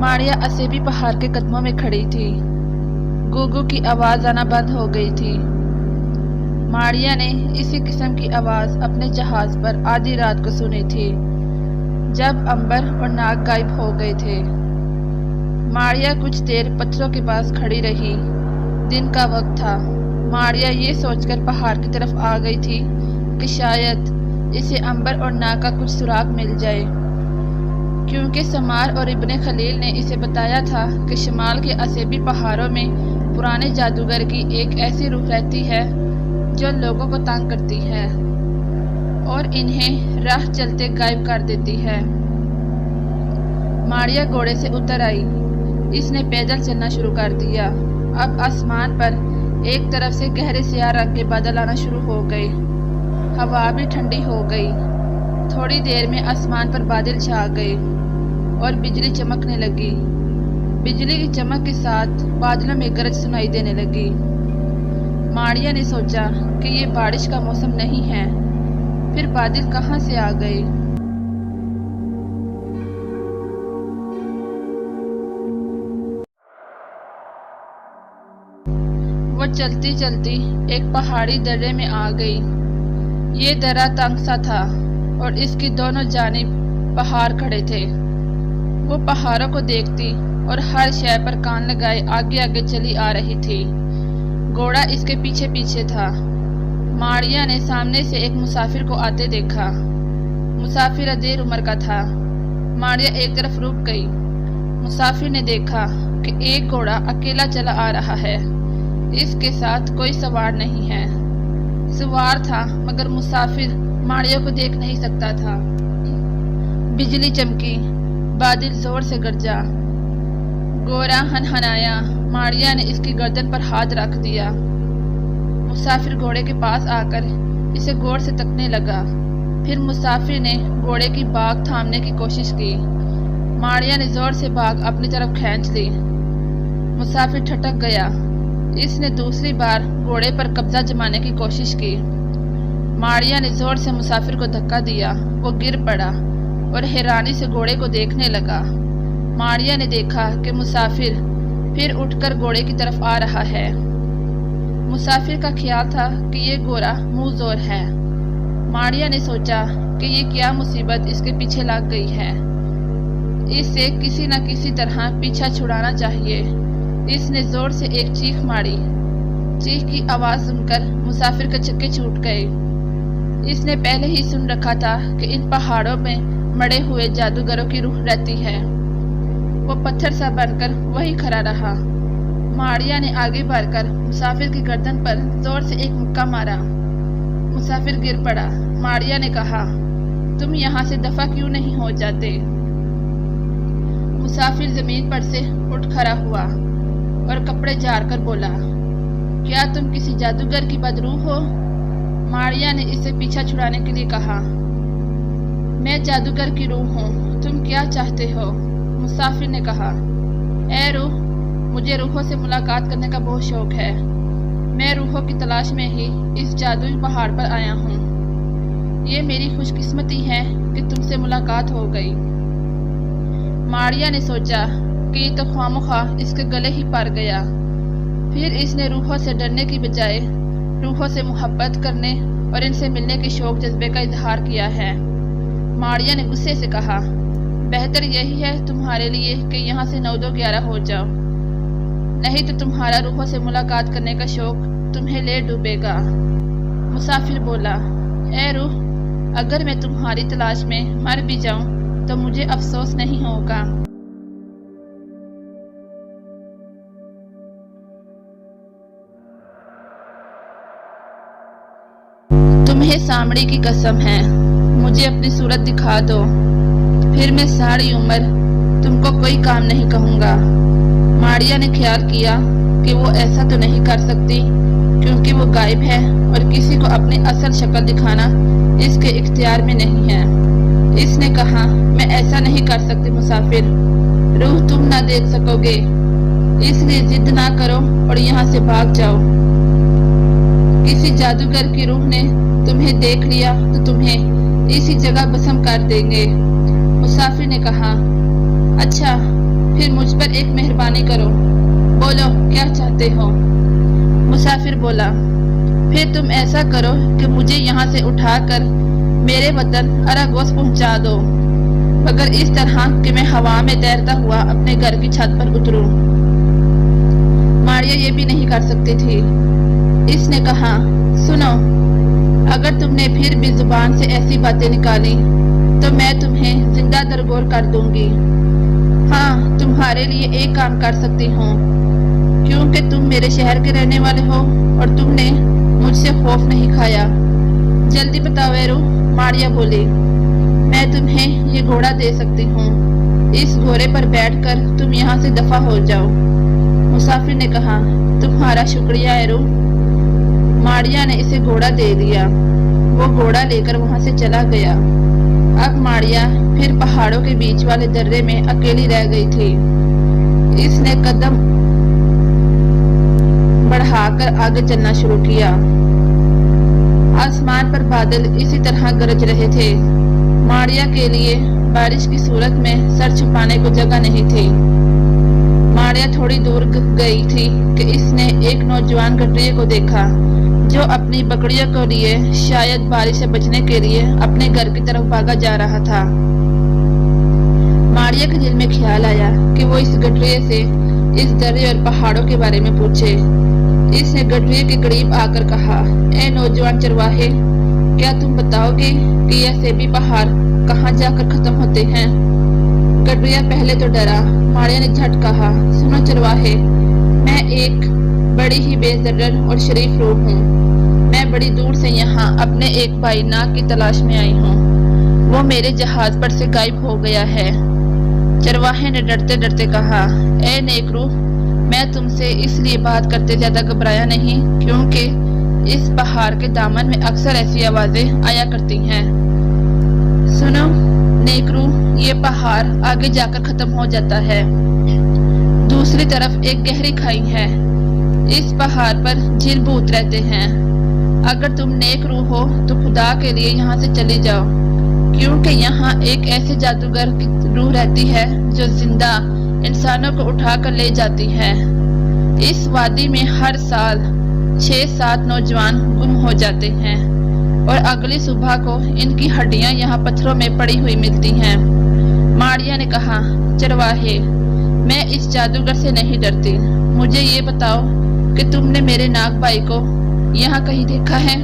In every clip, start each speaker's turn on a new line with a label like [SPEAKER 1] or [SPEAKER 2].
[SPEAKER 1] ماریا اسیبی پہاڑ کے قدموں میں کھڑی تھی۔ گوگو کی آواز آنا بند ہو گئی تھی۔ ماریا نے اسی قسم کی آواز اپنے جہاز پر آدھی رات کو سنی تھی جب امبر اور ناگ غائب ہو گئے تھے۔ ماریا کچھ دیر پتھروں کے پاس کھڑی رہی۔ دن کا وقت تھا۔ ماریا یہ سوچ کر پہاڑ کی طرف آ گئی تھی کہ شاید اسے امبر اور ناگ کا کچھ سراغ مل جائے، کیونکہ سمار اور ابن خلیل نے اسے بتایا تھا کہ شمال کے اسیبی پہاڑوں میں پرانے جادوگر کی ایک ایسی روح رہتی ہے جو لوگوں کو تنگ کرتی ہے اور انہیں راہ چلتے غائب کر دیتی ہے۔ ماریا گھوڑے سے اتر آئی۔ اس نے پیدل چلنا شروع کر دیا۔ اب آسمان پر ایک طرف سے گہرے سیاہ رنگ کے بادل آنا شروع ہو گئے۔ ہوا بھی ٹھنڈی ہو گئی۔ تھوڑی دیر میں آسمان پر بادل چھا گئے اور بجلی چمکنے لگی۔ بجلی کی چمک کے ساتھ بادلوں میں گرج سنائی دینے لگی۔ ماریا نے سوچا کہ یہ بارش کا موسم نہیں ہے، پھر بادل کہاں سے آ گئے؟ وہ چلتی چلتی ایک پہاڑی درے میں آ گئی۔ یہ درہ تنگ سا تھا اور اس کی دونوں جانب پہاڑ کھڑے تھے۔ وہ پہاڑوں کو دیکھتی اور ہر شے پر کان لگائے آگے آگے چلی آ رہی تھی۔ گھوڑا اس کے پیچھے پیچھے تھا۔ ماریا نے سامنے سے ایک مسافر کو آتے دیکھا۔ مسافر ادھیر عمر کا تھا۔ ماریا ایک طرف رک گئی۔ مسافر نے دیکھا کہ ایک گھوڑا اکیلا چلا آ رہا ہے۔ اس کے ساتھ کوئی سوار نہیں ہے۔ سوار تھا مگر مسافر ماریا کو دیکھ نہیں سکتا تھا۔ بجلی چمکی، بادل زور سے گرجا، گھوڑا ہنہنایا۔ ماریا نے اس کی گردن پر ہاتھ رکھ دیا۔ مسافر گھوڑے کے پاس آ کر اسے غور سے تکنے لگا۔ پھر مسافر نے گھوڑے کی باگ تھامنے کی کوشش کی۔ ماریا نے زور سے باگ اپنی طرف کھینچ لی۔ مسافر ٹھٹک گیا۔ اس نے دوسری بار گھوڑے پر قبضہ جمانے کی کوشش کی۔ ماریا نے زور سے مسافر کو دھکا دیا۔ وہ گر پڑا اور حیرانی سے گھوڑے کو دیکھنے لگا۔ ماریا نے دیکھا کہ مسافر پھر اٹھ کر گھوڑے کی طرف آ رہا ہے۔ مسافر کا خیال تھا کہ یہ گھوڑا منہ زور ہے۔ ماریا نے سوچا کہ یہ کیا مصیبت اس کے پیچھے لگ گئی ہے۔ اس سے کسی نہ کسی طرح پیچھا چھڑانا چاہیے۔ اس نے زور سے ایک چیخ ماری۔ چیخ کی آواز سن کر مسافر کے چکے چھوٹ گئے۔ اس نے پہلے ہی سن رکھا تھا کہ ان پہاڑوں میں مڑے ہوئے جادوگروں کی روح رہتی ہے۔ وہ پتھر سا بن کر وہی کھڑا رہا۔ ماریا نے آگے بڑھ کر مسافر کی گردن پر زور سے ایک مکہ مارا۔ مسافر گر پڑا۔ ماریا نے کہا، تم یہاں سے دفع کیوں نہیں ہو جاتے؟ مسافر زمین پر سے اٹھ کھڑا ہوا اور کپڑے جھاڑ کر بولا، کیا تم کسی جادوگر کی بدروح ہو؟ ماریا نے اس سے پیچھا چھڑانے کے لیے کہا، میں جادوگر کی روح ہوں، تم کیا چاہتے ہو؟ مسافر نے کہا، اے روح، مجھے روحوں سے ملاقات کرنے کا بہت شوق ہے۔ میں روحوں کی تلاش میں ہی اس جادوئی پہاڑ پر آیا ہوں۔ یہ میری خوش قسمتی ہے کہ تم سے ملاقات ہو گئی۔ ماریا نے سوچا کہ یہ تو خواہ مخواہ اس کے گلے ہی پڑ گیا۔ پھر اس نے روحوں سے ڈرنے کی بجائے روحوں سے محبت کرنے اور ان سے ملنے کے شوق جذبے کا اظہار کیا ہے۔ ماریا نے غصے سے کہا، بہتر یہی ہے تمہارے لیے کہ یہاں سے 9-2-11 ہو جاؤ، نہیں تو تمہارا روحوں سے ملاقات کرنے کا شوق تمہیں لے ڈوبے گا۔ مسافر بولا، اے روح، اگر میں تمہاری تلاش میں مر بھی جاؤں تو مجھے افسوس نہیں ہوگا۔ تمہیں سامڑی کی قسم ہے، مجھے اپنی صورت دکھا دو، پھر میں ساری عمر تم کو کوئی کام نہیں کہوں گا۔ ماریا نے خیال کیا کہ وہ ایسا تو نہیں کر سکتی کیونکہ وہ غائب ہے اور کسی کو اپنی اصل شکل دکھانا اس کے اختیار میں نہیں ہے۔ اس نے کہا، میں ایسا نہیں کر سکتی مسافر، روح تم نہ دیکھ سکو گے، اس لیے ضد نہ کرو اور یہاں سے بھاگ جاؤ۔ کسی جادوگر کی روح نے تمہیں دیکھ لیا تو تمہیں اسی جگہ بسم کر دیں گے۔ مسافر نے کہا، اچھا پھر مجھ پر ایک مہربانی کرو، بولو کیا چاہتے ہو؟ مسافر بولا، پھر تم ایسا کرو کہ مجھے یہاں سے اٹھا کر میرے وطن اراگوس پہنچا دو، مگر اس طرح کہ میں ہوا میں تیرتا ہوا اپنے گھر کی چھت پر اتروں۔ ماریا یہ بھی نہیں کر سکتی تھی۔ اس نے کہا، سنو، اگر تم نے پھر بھی زبان سے ایسی باتیں نکالی تو میں تمہیں زندہ درگور کر دوں گی۔ ہاں، تمہارے لیے ایک کام کر سکتی ہوں، کیونکہ تم میرے شہر کے رہنے والے ہو اور تم نے مجھ سے خوف نہیں کھایا۔ جلدی بتاؤ ایرو، ماریا بولی، میں تمہیں یہ گھوڑا دے سکتی ہوں، اس گھوڑے پر بیٹھ کر تم یہاں سے دفع ہو جاؤ۔ مسافر نے کہا، تمہارا شکریہ ایرو۔ ماریا نے اسے گھوڑا دے دیا۔ وہ گھوڑا لے کر وہاں سے چلا گیا۔ اب ماریا پھر پہاڑوں کے بیچ والے درے میں اکیلی رہ گئی تھی۔ اس نے قدم بڑھا کر آگے چلنا شروع کیا۔ آسمان پر بادل اسی طرح گرج رہے تھے۔ ماریا کے لیے بارش کی صورت میں سر چھپانے کو جگہ نہیں تھی۔ ماریا تھوڑی دور گئی تھی کہ اس نے ایک نوجوان گٹریے کو دیکھا جو اپنی بکریوں کو لیے شاید بارش سے بچنے کے لیے اپنے گھر کی طرف بھاگا جا رہا تھا۔ ماریا کے دل میں خیال آیا کہ وہ اس گٹریے سے اس درے اور پہاڑوں کے بارے میں پوچھے۔ اس نے گٹریے کے قریب آ کر کہا، اے نوجوان چرواہے، کیا تم بتاؤ گے کہ یہ سیبی پہاڑ کہاں جا کر ختم ہوتے ہیں؟ گٹریا پہلے تو ڈرا۔ ماریا نے جھٹ کہا، سنو چرواہے، میں ایک بڑی ہی بے ضرر اور شریف روح ہوں۔ میں بڑی دور سے یہاں اپنے ایک بھائی ناگ کی تلاش میں آئی ہوں۔ وہ میرے جہاز پر سے غائب ہو گیا ہے۔ چرواہے نے ڈرتے ڈرتے کہا، اے نیک روح، میں تم سے اس لیے بات کرتے زیادہ گھبرایا نہیں کیونکہ اس پہاڑ کے دامن میں اکثر ایسی آوازیں آیا کرتی ہیں۔ سنو نیک روح، یہ پہاڑ آگے جا کر ختم ہو جاتا ہے۔ دوسری طرف ایک گہری کھائی ہے۔ اس پہاڑ پر جھیل بھوت رہتے ہیں۔ اگر تم نیک روح ہو تو خدا کے لیے یہاں سے چلی جاؤ، کیونکہ یہاں ایک ایسے جادوگر کی روح رہتی ہے جو زندہ انسانوں کو اٹھا کر لے جاتی ہے۔ اس وادی میں ہر سال 6-7 نوجوان گم ہو جاتے ہیں اور اگلی صبح کو ان کی ہڈیاں یہاں پتھروں میں پڑی ہوئی ملتی ہیں۔ ماریا نے کہا، چرواہے، میں اس جادوگر سے نہیں ڈرتی۔ مجھے یہ بتاؤ کہ تم نے میرے ناگ بھائی کو یہاں کہیں دیکھا ہے؟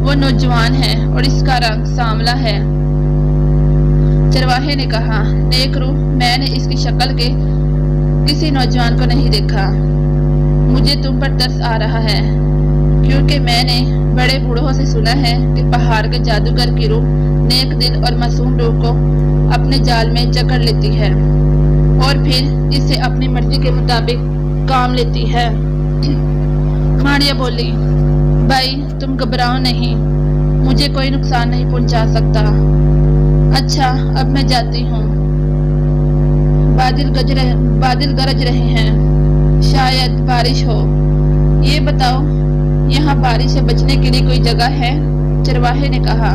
[SPEAKER 1] وہ نوجوان ہے اور اس کا رنگ سانولا ہے۔ چرواہے نے کہا، نیک روح، میں نے اس کی شکل کے کسی نوجوان کو نہیں دیکھا۔ مجھے تم پر ترس آ رہا ہے کیونکہ میں نے بڑے بوڑھوں سے سنا ہے کہ پہاڑ کے جادوگر کی روح نیک دل اور معصوم روح کو اپنے جال میں جکڑ لیتی ہے اور پھر اسے اپنی مرضی کے مطابق کام لیتی ہے۔ ماریا بولی، بھائی تم گھبراؤ نہیں، مجھے کوئی نقصان نہیں پہنچا سکتا۔ اچھا، اب میں جاتی ہوں۔ بادل گرج رہے ہیں، شاید بارش ہو۔ یہ بتاؤ، یہاں بارش سے بچنے کے لیے کوئی جگہ ہے؟ چرواہے نے کہا،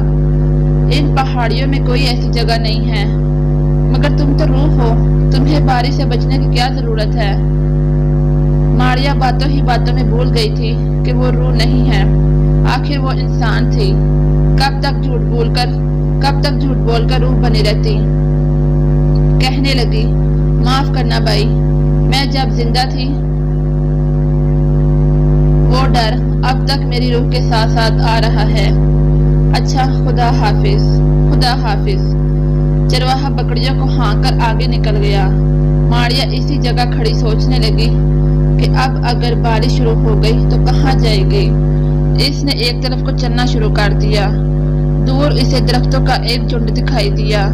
[SPEAKER 1] ان پہاڑیوں میں کوئی ایسی جگہ نہیں ہے، مگر تم تو روح ہو، تمہیں بارش سے بچنے کی کیا ضرورت ہے؟ ماریا باتوں ہی باتوں میں بھول گئی تھی کہ وہ روح نہیں ہے، آخر وہ انسان تھی۔ کب تک جھوٹ بول کر روح بنی رہتی؟ کہنے لگی، معاف کرنا بھائی، میں جب زندہ تھی وہ ڈر اب تک میری روح کے ساتھ ساتھ آ رہا ہے۔ اچھا، خدا حافظ، خدا حافظ۔ چرواہا بکریوں کو ہانک کر آگے نکل گیا۔ ماریا اسی جگہ کھڑی سوچنے لگی کہ اب اگر بارش شروع ہو گئی تو کہاں جائے گی۔ اس نے ایک طرف کو چلنا شروع کر دیا۔ دور اسے درختوں کا ایک جھنڈ دکھائی دیا۔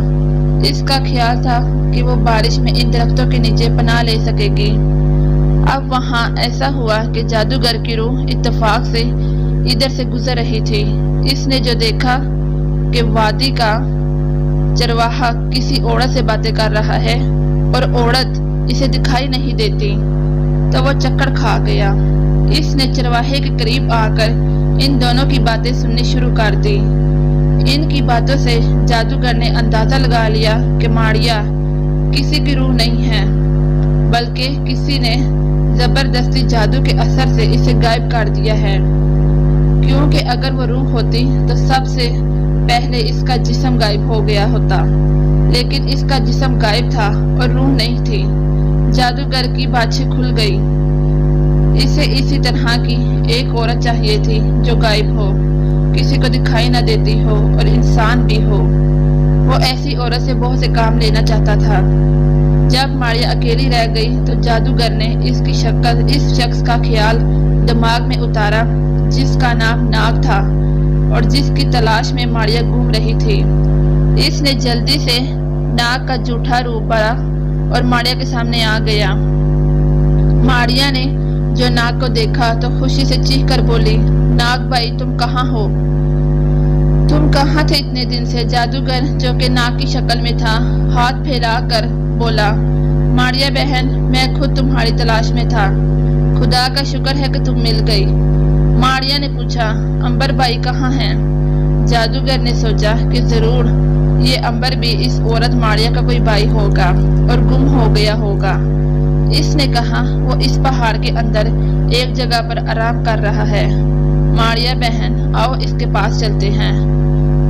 [SPEAKER 1] اس کا خیال تھا کہ وہ بارش میں ان درختوں کے نیچے پناہ لے سکے گی۔ اب وہاں ایسا ہوا کہ جادوگر کی روح اتفاق سے ادھر سے گزر رہی تھی۔ اس نے جو دیکھا کہ وادی کا چرواہا کسی عورت سے باتیں کر رہا ہے اور عورت اسے دکھائی نہیں دیتی تو وہ چکر کھا گیا۔ اس نے چرواہے کے قریب آ کر ان دونوں کی باتیں سننی شروع کر دی۔ ان کی باتوں سے جادوگر نے اندازہ لگا لیا کہ ماریا کسی کی روح نہیں ہے، بلکہ کسی نے زبردستی جادو کے اثر سے اسے غائب کر دیا ہے، کیونکہ اگر وہ روح ہوتی تو سب سے پہلے اس کا جسم غائب ہو گیا ہوتا، لیکن اس کا جسم غائب تھا اور روح نہیں تھی۔ جادوگر کی باتیں کھل گئی۔ اسے اسی طرح کی ایک عورت چاہیے تھی جو غائب ہو، کسی کو دکھائی نہ دیتی ہو اور انسان بھی ہو۔ وہ ایسی عورت سے بہت سے کام لینا چاہتا تھا۔ جب ماریا اکیلی رہ گئی تو جادوگر نے اس شخص کا خیال دماغ میں اتارا جس کا نام ناگ تھا اور جس کی تلاش میں ماریا گھوم رہی تھی۔ اس نے جلدی سے ناگ کا جھوٹا روپ پڑا اور ماریا کے سامنے آ گیا۔ ماریا نے جو ناگ کو دیکھا تو خوشی سے چیخ کر بولی، ناگ بھائی تم کہاں ہو؟ تم کہاں تھے اتنے دن سے؟ جادوگر جو کہ ناگ کی شکل میں تھا ہاتھ پھیلا کر بولا، ماریا بہن میں خود تمہاری تلاش میں تھا، خدا کا شکر ہے کہ تم مل گئی۔ ماریا نے پوچھا، امبر بھائی کہاں ہیں؟ جادوگر نے سوچا کہ ضرور یہ امبر بھی اس عورت ماریا کا کوئی بھائی ہوگا اور گم ہو گیا ہوگا۔ اس نے کہا وہ اس پہاڑ کے اندر ایک جگہ پر آرام کر رہا ہے۔ ماریا بہن آؤ اس کے پاس چلتے ہیں۔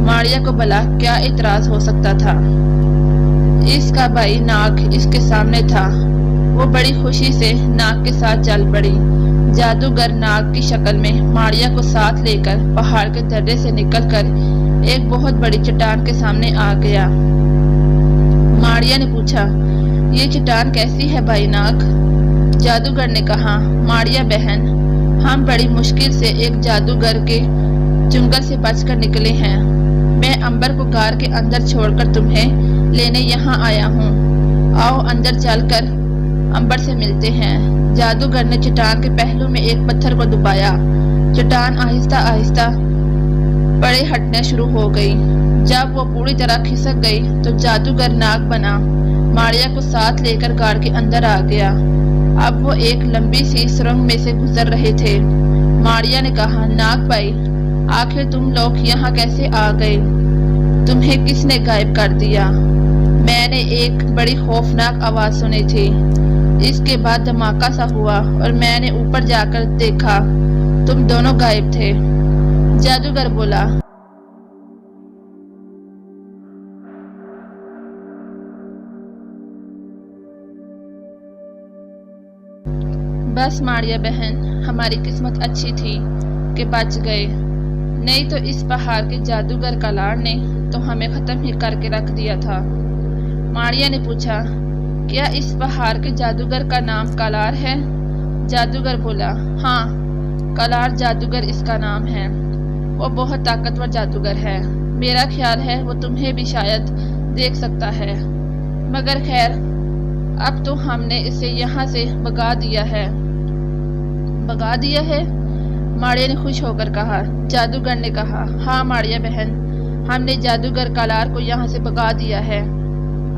[SPEAKER 1] ماریا کو بھلا کیا اعتراض ہو سکتا تھا؟ اس کا بھائی ناگ اس کے سامنے تھا۔ وہ بڑی خوشی سے ناگ کے ساتھ چل پڑی۔ جادوگر ناگ کی شکل میں ماریا کو ساتھ لے کر پہاڑ کے درے سے نکل کر ایک بہت بڑی چٹان کے سامنے آ گیا۔ ماریا نے پوچھا، یہ چٹان کیسی ہے بھائی ناگ؟ جادوگر نے کہا، ماریا بہن ہم بڑی مشکل سے ایک جادوگر کے جنگل سے بچ کر نکلے ہیں۔ میں امبر کو غار کے اندر چھوڑ کر تمہیں لینے یہاں آیا ہوں۔ آؤ اندر چل کر امبر سے ملتے ہیں۔ جادوگر نے چٹان کے پہلو میں ایک پتھر کو دبایا۔ چٹان آہستہ آہستہ پڑے ہٹنا شروع ہو گئی۔ جب وہ پوری طرح کھسک گئی تو جادوگر ناگ بنا ماریا کو ساتھ لے کر غار کے اندر آ گیا۔ اب وہ ایک لمبی سی سرنگ میں سے گزر رہے تھے۔ ماریا نے کہا، ناگ بھائی آخر تم لوگ یہاں کیسے آ گئے؟ تمہیں کس نے غائب کر دیا؟ میں نے ایک بڑی خوفناک آواز سنی تھی۔ اس کے بعد دھماکہ سا ہوا اور میں نے اوپر جا کر دیکھا تم دونوں غائب تھے۔ جادوگر بولا، بس ماریا بہن ہماری قسمت اچھی تھی کہ بچ گئے، نہیں تو اس پہاڑ کے جادوگر کالار نے تو ہمیں ختم ہی کر کے رکھ دیا تھا۔ ماریا نے پوچھا، کیا اس پہاڑ کے جادوگر کا نام کالار ہے؟ جادوگر بولا، ہاں کالار جادوگر اس کا نام ہے۔ وہ بہت طاقتور جادوگر ہے۔ میرا خیال ہے وہ تمہیں بھی شاید دیکھ سکتا ہے، مگر خیر اب تو ہم نے اسے یہاں سے بھگا دیا ہے۔ بھگا دیا ہے؟ ماریا نے خوش ہو کر کہا۔ جادوگر نے کہا، ہاں ماریا بہن ہم نے جادوگر کالار کو یہاں سے بھگا دیا ہے۔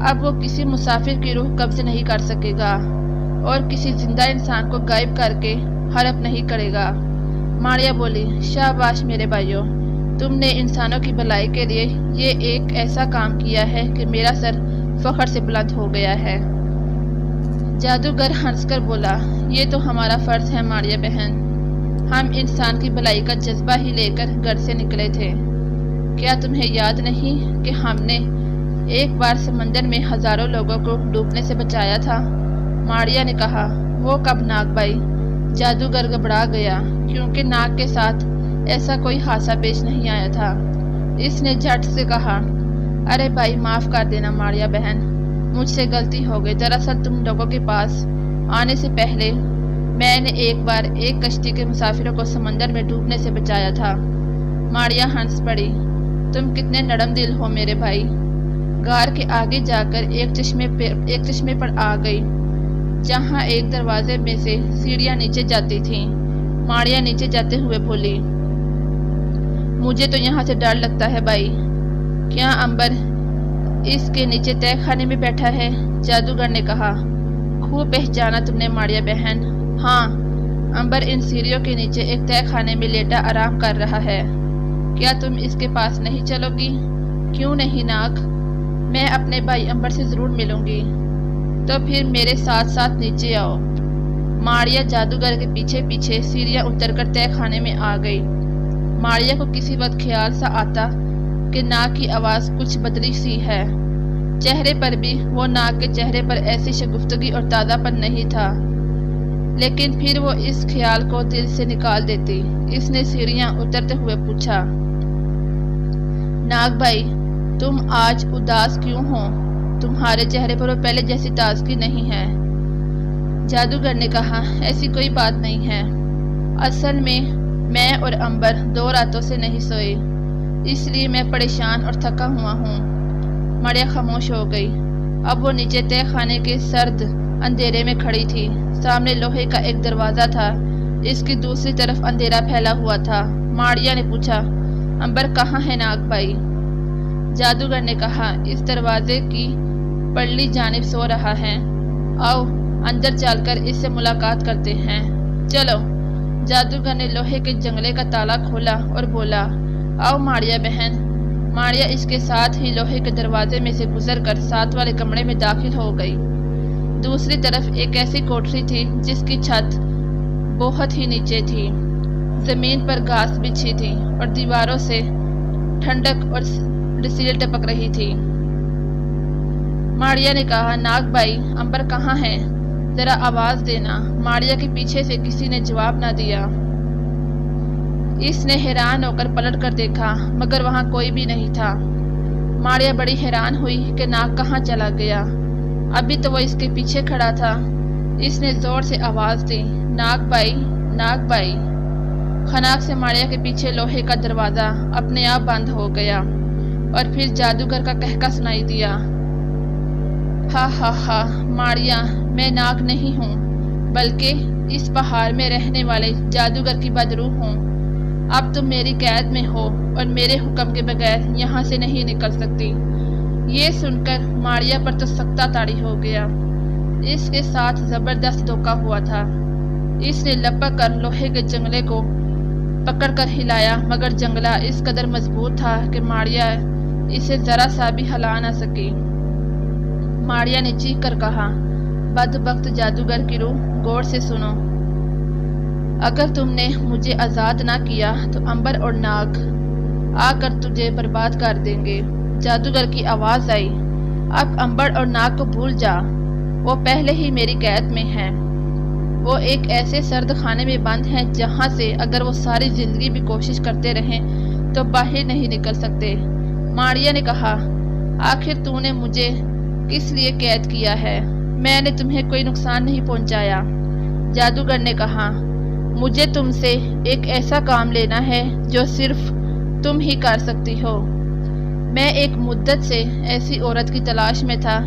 [SPEAKER 1] اب وہ کسی مسافر کی روح قبض نہیں کر سکے گا اور کسی زندہ انسان کو غائب کر کے ہڑپ نہیں کرے گا۔ ماریا بولی، شاباش میرے بھائیوں، تم نے انسانوں کی بھلائی کے لیے یہ ایک ایسا کام کیا ہے کہ میرا سر فخر سے بلند ہو گیا ہے۔ جادوگر ہنس کر بولا، یہ تو ہمارا فرض ہے ماریا بہن، ہم انسان کی بھلائی کا جذبہ ہی لے کر گھر سے نکلے تھے۔ کیا تمہیں یاد نہیں کہ ہم نے ایک بار سمندر میں ہزاروں لوگوں کو ڈوبنے سے بچایا تھا؟ ماریا نے کہا، وہ کب ناگ بھائی؟ جادوگر گھبرا گیا کیونکہ ناگ کے ساتھ ایسا کوئی حادثہ پیش نہیں آیا تھا۔ اس نے جھٹ سے کہا، ارے بھائی معاف کر دینا ماریا بہن، مجھ سے غلطی ہو گئی۔ دراصل تم لوگوں کے پاس آنے سے پہلے میں نے ایک بار ایک کشتی کے مسافروں کو سمندر میں ڈوبنے سے بچایا تھا۔ ماریا ہنس پڑی، تم کتنے نرم دل ہو میرے بھائی۔ غار کے آگے جا کر ایک چشمے پر آ گئی جہاں ایک دروازے میں سے سیڑھیاں نیچے جاتی تھیں۔ ماریا نیچے جاتے ہوئے بولی، مجھے تو یہاں سے ڈر لگتا ہے بھائی۔ کیا امبر اس کے نیچے تہ خانے میں بیٹھا ہے؟ جادوگر نے کہا۔ خوب پہچانا تم نے ماریا بہن، ہاں امبر ان سیڑھیوں کے نیچے ایک تہ خانے میں لیٹا آرام کر رہا ہے۔ کیا تم اس کے پاس نہیں چلو گی؟ کیوں نہیں ناگ، میں اپنے بھائی امبر سے ضرور ملوں گی۔ تو پھر میرے ساتھ ساتھ نیچے آؤ۔ ماریا جادوگر کے پیچھے پیچھے سیڑھیاں اتر کر تہہ خانے میں آ گئی۔ ماریا کو کسی وقت خیال سا آتا کہ ناگ کی آواز کچھ بدلی سی ہے۔ چہرے پر بھی وہ ناگ کے چہرے پر ایسی شگفتگی اور تازہ پن نہیں تھا، لیکن پھر وہ اس خیال کو دل سے نکال دیتی۔ اس نے سیڑھیاں اترتے ہوئے پوچھا، ناگ بھائی تم آج اداس کیوں ہو؟ تمہارے چہرے پر وہ پہلے جیسی تازگی نہیں ہے۔ جادوگر نے کہا، ایسی کوئی بات نہیں ہے، اصل میں اور امبر 2 راتوں سے نہیں سوئے، اس لیے میں پریشان اور تھکا ہوا ہوں۔ ماریا خاموش ہو گئی۔ اب وہ نیچے تہہ خانے کے سرد اندھیرے میں کھڑی تھی۔ سامنے لوہے کا ایک دروازہ تھا، اس کی دوسری طرف اندھیرا پھیلا ہوا تھا۔ ماریا نے پوچھا، امبر کہاں ہے ناگ بھائی؟ جادوگر نے کہا، اس دروازے کی پرلی جانب سو رہا ہے، آؤ اندر چل کر اس سے ملاقات کرتے ہیں، چلو۔ جادوگر نے لوہے کے جنگلے کا تالا کھولا اور بولا، آؤ ماریا بہن۔ ماریا اس کے ساتھ ہی لوہے کے دروازے میں سے گزر کر ساتھ والے کمرے میں داخل ہو گئی۔ دوسری طرف ایک ایسی کوٹری تھی جس کی چھت بہت ہی نیچے تھی، زمین پر گھاس بچھی تھی اور دیواروں سے ٹھنڈک اور رسیل ٹپک رہی تھی۔ ماریا نے کہا، ناگ بھائی امبر کہاں ہے؟ ذرا آواز دینا۔ ماریا کے پیچھے سے کسی نے جواب نہ دیا۔ اس نے حیران ہو کر پلٹ کر دیکھا مگر وہاں کوئی بھی نہیں تھا۔ ماریا بڑی حیران ہوئی کہ ناگ کہاں چلا گیا، ابھی تو وہ اس کے پیچھے کھڑا تھا۔ اس نے زور سے آواز دی، ناگ بھائی، ناگ بھائی۔ خناق سے ماریا کے پیچھے لوہے کا دروازہ اپنے آپ بند ہو گیا اور پھر جادوگر کا قہقہ سنائی دیا، ہا ہا ہا ماریا، میں ناگ نہیں ہوں بلکہ اس پہاڑ میں رہنے والے جادوگر کی بدروح ہوں۔ اب تم میری قید میں ہو اور میرے حکم کے بغیر یہاں سے نہیں نکل سکتی۔ یہ سن کر ماریا پر تو سکتہ طاری ہو گیا۔ اس کے ساتھ زبردست دھوکہ ہوا تھا۔ اس نے لپک کر لوہے کے جنگلے کو پکڑ کر ہلایا مگر جنگلہ اس قدر مضبوط تھا کہ ماریا اسے ذرا سا بھی ہلا نہ سکی۔ ماریا نے چیخ کر کہا، بدبخت جادوگر کی روح، غور سے سنو، اگر تم نے مجھے آزاد نہ کیا تو امبر اور ناگ آ کر تجھے برباد کر دیں گے۔ جادوگر کی آواز آئی، اب امبر اور ناگ کو بھول جا، وہ پہلے ہی میری قید میں ہیں۔ وہ ایک ایسے سرد خانے میں بند ہیں جہاں سے اگر وہ ساری زندگی بھی کوشش کرتے رہیں تو باہر نہیں نکل سکتے۔ ماریا نے کہا، آخر تو نے مجھے کس لیے قید کیا ہے؟ میں نے تمہیں کوئی نقصان نہیں پہنچایا۔ جادوگر نے کہا، مجھے تم سے ایک ایسا کام لینا ہے جو صرف تم ہی کر سکتی ہو۔ میں ایک مدت سے ایسی عورت کی تلاش میں تھا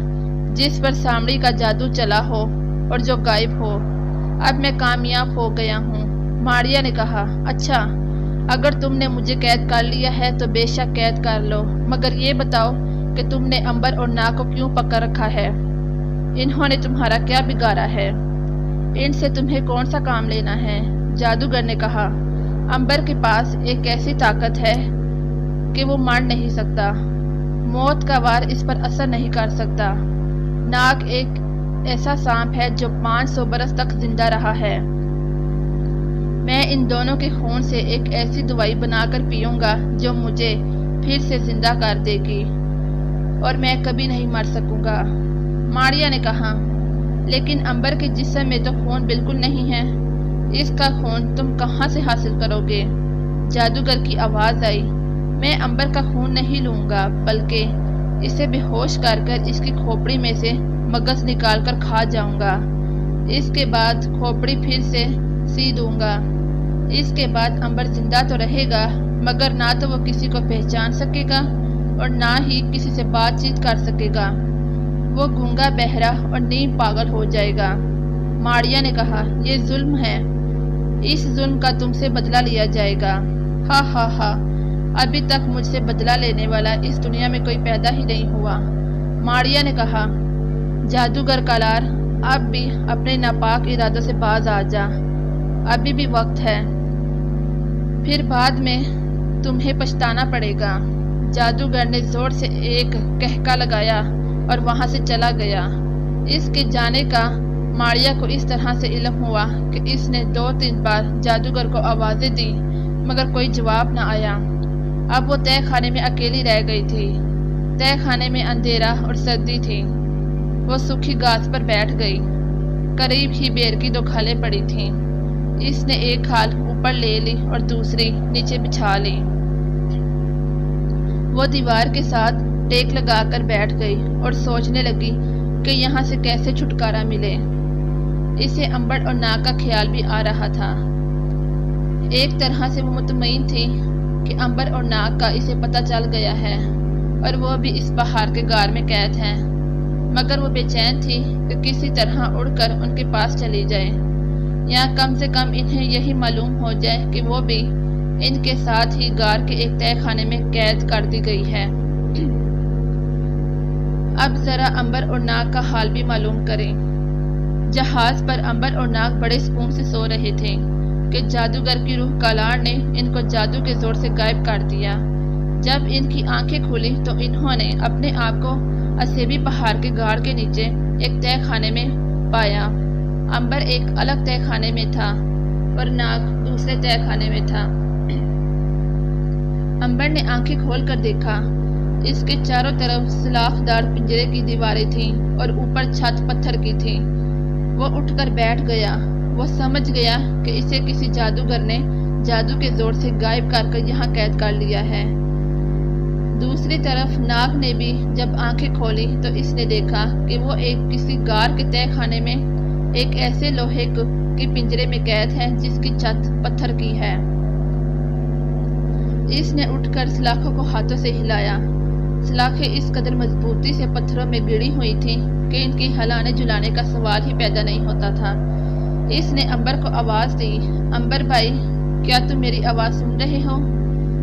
[SPEAKER 1] جس پر سامری کا جادو چلا ہو اور جو غائب ہو۔ اب میں کامیاب ہو گیا ہوں۔ ماریا نے کہا، اچھا، اگر تم نے مجھے قید کر لیا ہے تو بے شک قید کر لو، مگر یہ بتاؤ کہ تم نے امبر اور ناگ کو کیوں پکڑ رکھا ہے؟ انہوں نے تمہارا کیا بگاڑا ہے؟ ان سے تمہیں کون سا کام لینا ہے؟ جادوگر نے کہا، امبر کے پاس ایک ایسی طاقت ہے کہ وہ مر نہیں سکتا، موت کا وار اس پر اثر نہیں کر سکتا۔ ناگ ایک ایسا سانپ ہے جو 500 برس تک زندہ رہا ہے۔ میں ان دونوں کے خون سے ایک ایسی دوائی بنا کر پیوں گا جو مجھے پھر سے زندہ کر دے گی اور میں کبھی نہیں مر سکوں گا۔ ماریا نے کہا، لیکن امبر کے جسم میں تو خون بالکل نہیں ہے، اس کا خون تم کہاں سے حاصل کرو گے؟ جادوگر کی آواز آئی، میں امبر کا خون نہیں لوں گا بلکہ اسے بے ہوش کر کر اس کی کھوپڑی میں سے مغز نکال کر کھا جاؤں گا۔ اس کے بعد کھوپڑی پھر سے سی دوں گا۔ اس کے بعد امبر زندہ تو رہے گا مگر نہ تو وہ کسی کو پہچان سکے گا اور نہ ہی کسی سے بات چیت کر سکے گا، وہ گونگا بہرا اور نیم پاگل ہو جائے گا۔ ماریا نے کہا، یہ ظلم ہے، اس ظلم کا تم سے بدلہ لیا جائے گا۔ ہا ہا ہا، ابھی تک مجھ سے بدلہ لینے والا اس دنیا میں کوئی پیدا ہی نہیں ہوا۔ ماریا نے کہا، جادوگر کالار، اب بھی اپنے ناپاک ارادوں سے باز آ جا، ابھی بھی وقت ہے، پھر بعد میں تمہیں پچھتانا پڑے گا۔ جادوگر نے زور سے ایک کہکا لگایا اور وہاں سے چلا گیا۔ اس کے جانے کا ماریا کو اس طرح سے علم ہوا کہ اس نے 2-3 بار جادوگر کو آوازیں دی مگر کوئی جواب نہ آیا۔ اب وہ تہہ خانے میں اکیلی رہ گئی تھی۔ تہہ خانے میں اندھیرا اور سردی تھی۔ وہ سوکھی گھاس پر بیٹھ گئی۔ قریب ہی بیر کی 2 کھالیں پڑی تھیں۔ اس نے ایک کھال اوپر لے لی اور دوسری نیچے بچھا لی۔ وہ دیوار کے ساتھ ٹیک لگا کر بیٹھ گئی اور سوچنے لگی کہ یہاں سے کیسے چھٹکارا ملے۔ اسے امبر اور ناگ کا خیال بھی آ رہا تھا۔ ایک طرح سے وہ مطمئن تھی کہ امبر اور ناگ کا اسے پتہ چل گیا ہے اور وہ بھی اس پہاڑ کے غار میں قید ہیں، مگر وہ بے چین تھی کہ کسی طرح اڑ کر ان کے پاس چلی جائے، یا کم سے کم انہیں یہی معلوم ہو جائے کہ وہ بھی ان کے ساتھ ہی غار کے ایک تہہ خانے میں قید کر دی گئی ہے۔ اب ذرا امبر اور ناگ کا حال بھی معلوم کریں۔ جہاز پر امبر اور ناگ بڑے سکون سے سو رہے تھے کہ جادوگر کی روح کالار نے ان کو جادو کے زور سے غائب کر دیا۔ جب ان کی آنکھیں کھلی تو انہوں نے اپنے آپ کو اسیبی پہاڑ کے غار کے نیچے ایک تہہ خانے میں پایا۔ امبر ایک الگ تہہ خانے میں تھا اور ناگ دوسرے تہہ خانے میں تھا۔ امبر نے آنکھیں کھول کر دیکھا، اس کے چاروں طرف سلاخ دار پنجرے کی دیواریں تھیں اور اوپر چھت پتھر کی تھی۔ وہ اٹھ کر بیٹھ گیا۔ وہ سمجھ گیا کہ اسے کسی جادوگر نے جادو کے زور سے غائب کر یہاں قید کر لیا ہے۔ دوسری طرف ناگ نے بھی جب آنکھیں کھولی تو اس نے دیکھا کہ وہ کسی غار کے تہہ خانے میں ایک ایسے لوہے کے پنجرے میں قید ہے جس کی چھت پتھر کی ہے۔ اس نے اٹھ کر سلاخوں کو ہاتھوں سے ہلایا۔ سلاخیں اس قدر مضبوطی سے پتھروں میں گڑی ہوئی تھیں کہ ان کی ہلانے جلانے کا سوال ہی پیدا نہیں ہوتا تھا۔ اس نے امبر کو آواز دی، امبر بھائی، کیا تم میری آواز سن رہے ہو؟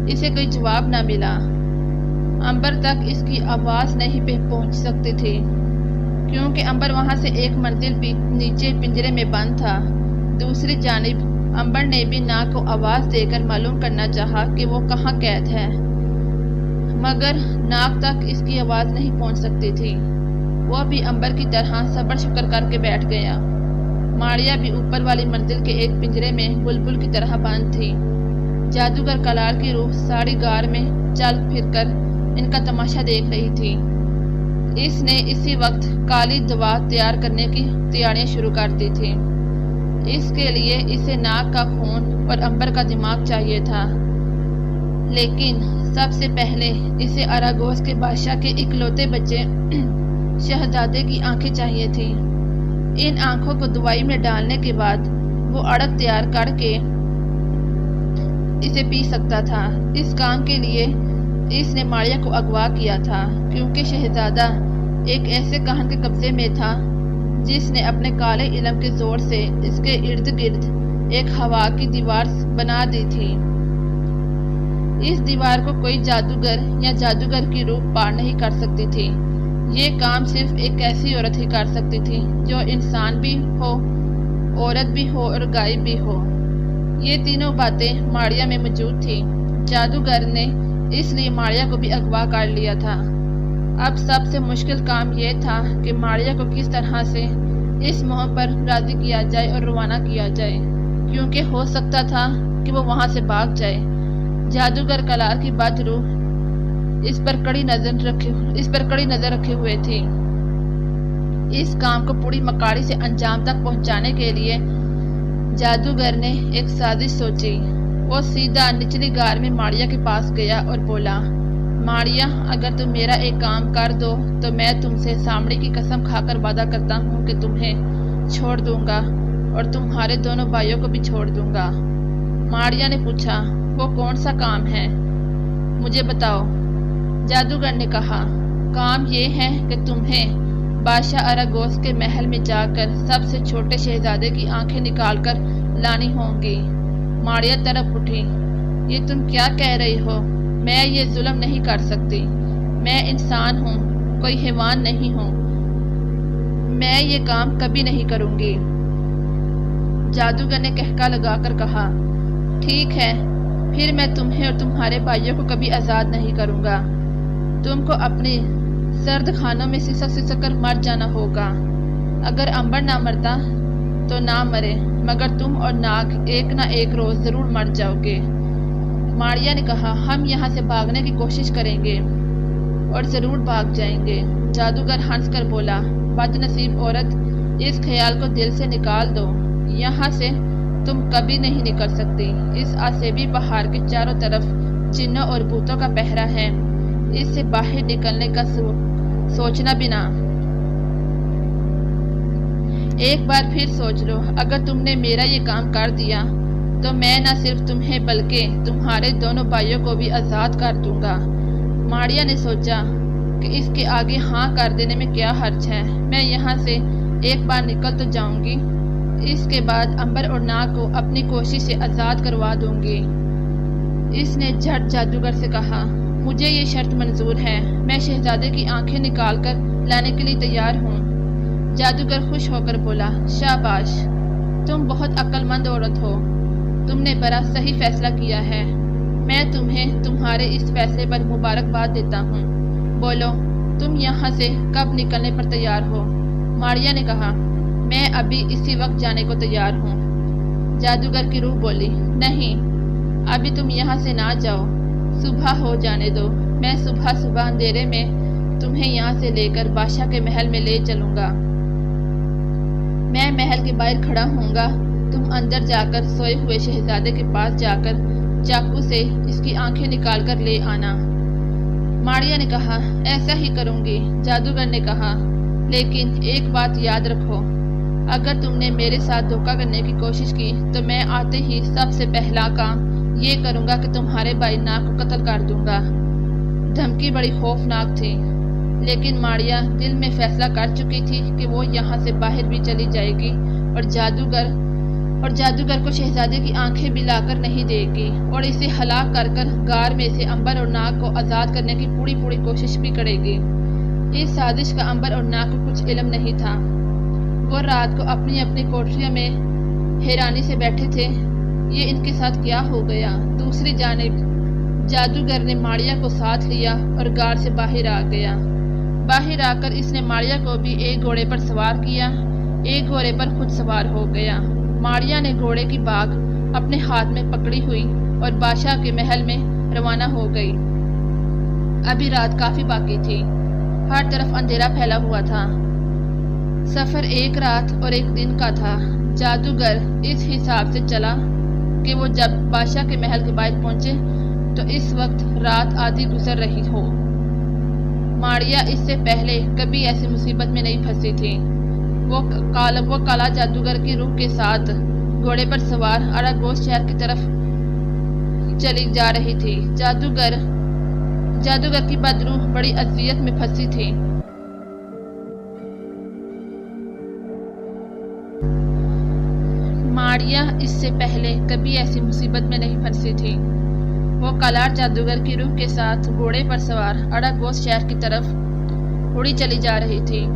[SPEAKER 1] اسے کوئی جواب نہ ملا۔ امبر تک اس کی آواز نہیں پہنچ سکتی تھی کیونکہ امبر وہاں سے ایک منزل بھی نیچے پنجرے میں بند تھا۔ دوسری جانب امبر نے بھی ناگ کو آواز دے کر معلوم کرنا چاہا کہ وہ کہاں قید ہے، مگر ناگ تک اس کی آواز نہیں پہنچ سکتی تھی۔ وہ بھی امبر کی طرح صبر شکر کر کے بیٹھ گیا۔ ماریا بھی اوپر والی منزل کے ایک پنجرے میں بلبل کی طرح بند تھی۔ جادوگر کالار کی روح ساری غار میں چل پھر کر ان کا تماشا دیکھ رہی تھی۔ اس نے اسی وقت کالی دوا تیار کرنے کی تیاریاں شروع کر دی تھی۔ اس کے لیے اسے ناگ کا خون اور امبر کا دماغ چاہیے تھا، لیکن سب سے پہلے اسے اراگوس کے بادشاہ کے اکلوتے بچے شہزادے کی آنکھیں چاہیے تھی۔ ان آنکھوں کو دوائی میں ڈالنے کے بعد وہ اڑک تیار کر کے اسے پی سکتا تھا۔ اس کام کے لیے اس نے ماریا کو اغوا کیا تھا کیونکہ شہزادہ ایک ایسے کہن کے قبضے میں تھا جس نے اپنے کالے علم کے زور سے اس کے ارد گرد ایک ہوا کی دیوار بنا دی تھی۔ اس دیوار کو کوئی جادوگر یا جادوگر کی روح پار نہیں کر سکتی تھی۔ یہ کام صرف ایک ایسی عورت ہی کر سکتی تھی جو انسان بھی ہو، عورت بھی ہو اور غائب بھی ہو۔ یہ تینوں باتیں ماریا میں موجود تھی۔ جادوگر نے اس لیے ماریا کو بھی اغوا کر لیا تھا۔ اب سب سے مشکل کام یہ تھا کہ ماریا کو کس طرح سے اس موہ پر راضی کیا جائے اور روانہ کیا جائے، کیونکہ ہو سکتا تھا کہ وہ وہاں سے بھاگ جائے۔ جادوگر کالار کی بد روح اس پر کڑی نظر رکھے ہوئے تھی۔ اس کام کو پوری مکاری سے انجام تک پہنچانے کے لیے جادوگر نے ایک سازش سوچی۔ وہ سیدھا نچلی غار میں ماریا کے پاس گیا اور بولا، ماریا، اگر تم میرا ایک کام کر دو تو میں تم سے سامنے کی قسم کھا کر وعدہ کرتا ہوں کہ تمہیں چھوڑ دوں گا اور تمہارے دونوں بھائیوں کو بھی چھوڑ دوں گا۔ ماریا نے پوچھا، وہ کون سا کام ہے؟ مجھے بتاؤ۔ جادوگر نے کہا، کام یہ ہے کہ تمہیں بادشاہ اراگوس کے محل میں جا کر سب سے چھوٹے شہزادے کی آنکھیں نکال کر لانی ہوں گی۔ ماریا تڑپ اٹھی، یہ تم کیا کہہ رہی ہو؟ میں یہ ظلم نہیں کر سکتی۔ میں انسان ہوں، کوئی حیوان نہیں ہوں۔ میں یہ کام کبھی نہیں کروں گی۔ جادوگر نے کہکا لگا کر کہا، ٹھیک ہے، پھر میں تمہیں اور تمہارے بھائیوں کو کبھی آزاد نہیں کروں گا۔ تم کو اپنی سرد خانوں میں سسک سسک کر مر جانا ہوگا۔ اگر امبر نہ مرتا تو نہ مرے، مگر تم اور ناگ ایک نہ ایک روز ضرور مر جاؤ گے۔ ماریا نے کہا، ہم یہاں سے بھاگنے کی کوشش کریں گے اور ضرور بھاگ جائیں گے۔ جادوگر ہنس کر بولا، بد نصیب عورت، اس خیال کو دل سے نکال دو، یہاں سے تم کبھی نہیں نکل سکتی۔ اس آسیبی پہاڑ کے چاروں طرف جنوں اور بھوتوں کا پہرا ہے، اس سے باہر نکلنے کا سوچنا بھی نہ۔ ایک بار پھر سوچ لو، اگر تم نے میرا یہ کام کر دیا تو میں نہ صرف تمہیں بلکہ تمہارے دونوں بھائیوں کو بھی آزاد کر دوں گا۔ ماریا نے سوچا کہ اس کے آگے ہاں کر دینے میں کیا حرج ہے، میں یہاں سے ایک بار نکل تو جاؤں گی، اس کے بعد امبر اور ناگ کو اپنی کوشش سے آزاد کروا دوں گی۔ اس نے جھٹ جادوگر سے کہا، مجھے یہ شرط منظور ہے، میں شہزادے کی آنکھیں نکال کر لانے کے لیے تیار ہوں۔ جادوگر خوش ہو کر بولا، شاباش، تم بہت عقل مند عورت ہو، تم نے بڑا صحیح فیصلہ کیا ہے، میں تمہیں تمہارے اس فیصلے پر مبارکباد دیتا ہوں۔ بولو، تم یہاں سے کب نکلنے پر تیار ہو؟ ماریا نے کہا، میں ابھی اسی وقت جانے کو تیار ہوں۔ جادوگر کی روح بولی، نہیں، ابھی تم یہاں سے نہ جاؤ، صبح ہو جانے دو، میں صبح اندھیرے میں تمہیں یہاں سے لے کر بادشاہ کے محل میں لے چلوں گا۔ میں محل کے باہر کھڑا ہوں گا، تم اندر جا کر سوئے ہوئے شہزادے کے پاس جا کر چاقو سے اس کی آنکھیں نکال کر لے آنا۔ ماریا نے کہا، ایسا ہی کروں گی۔ جادوگر نے کہا، لیکن ایک بات یاد رکھو، اگر تم نے میرے ساتھ دھوکہ کرنے کی کوشش کی تو میں آتے ہی سب سے پہلا کام یہ کروں گا کہ تمہارے بھائی ناگ کو قتل کر دوں گا۔ دھمکی بڑی خوفناک تھی، لیکن ماریا دل میں فیصلہ کر چکی تھی کہ وہ یہاں سے باہر بھی چلی جائے گی اور جادوگر کو شہزادے کی آنکھیں بھی لا کر نہیں دے گی، اور اسے ہلاک کر کر غار میں سے امبر اور ناگ کو آزاد کرنے کی پوری کوشش بھی کرے گی۔ اس سازش کا امبر اور ناگ کو کچھ علم نہیں تھا۔ وہ رات کو اپنی کوٹریوں میں حیرانی سے بیٹھے تھے، یہ ان کے ساتھ کیا ہو گیا۔ دوسری جانب جادوگر نے ماریا کو ساتھ لیا اور غار سے باہر آ گیا۔ باہر آ کر اس نے ماریا کو بھی ایک گھوڑے پر سوار کیا، ایک گھوڑے پر خود سوار ہو گیا۔ ماریا نے گھوڑے کی باگ اپنے ہاتھ میں پکڑی ہوئی اور بادشاہ کے محل میں روانہ ہو گئی۔ ابھی رات کافی باقی تھی، ہر طرف اندھیرا پھیلا ہوا تھا۔ سفر ایک رات اور ایک دن کا تھا۔ جادوگر اس حساب سے چلا کہ وہ جب بادشاہ کے محل کے باہر پہنچے تو اس وقت رات آدھی گزر رہی ہو۔ ماریا اس سے پہلے کبھی ایسی مصیبت میں نہیں پھنسی تھی۔ وہ کالا جادوگر کی روح کے ساتھ گھوڑے پر سوار اراگوس شہر کی طرف چلی جا رہی تھی۔ جادوگر کی بدروح بڑی اذیت میں پھنسی تھی۔ ماریا اس سے پہلے کبھی ایسی مصیبت میں نہیں پھنسی تھی۔ وہ کالار جادوگر کی روح کے ساتھ گھوڑے پر سوار اراگوس شہر کی طرف اڑی چلی جا رہی تھی۔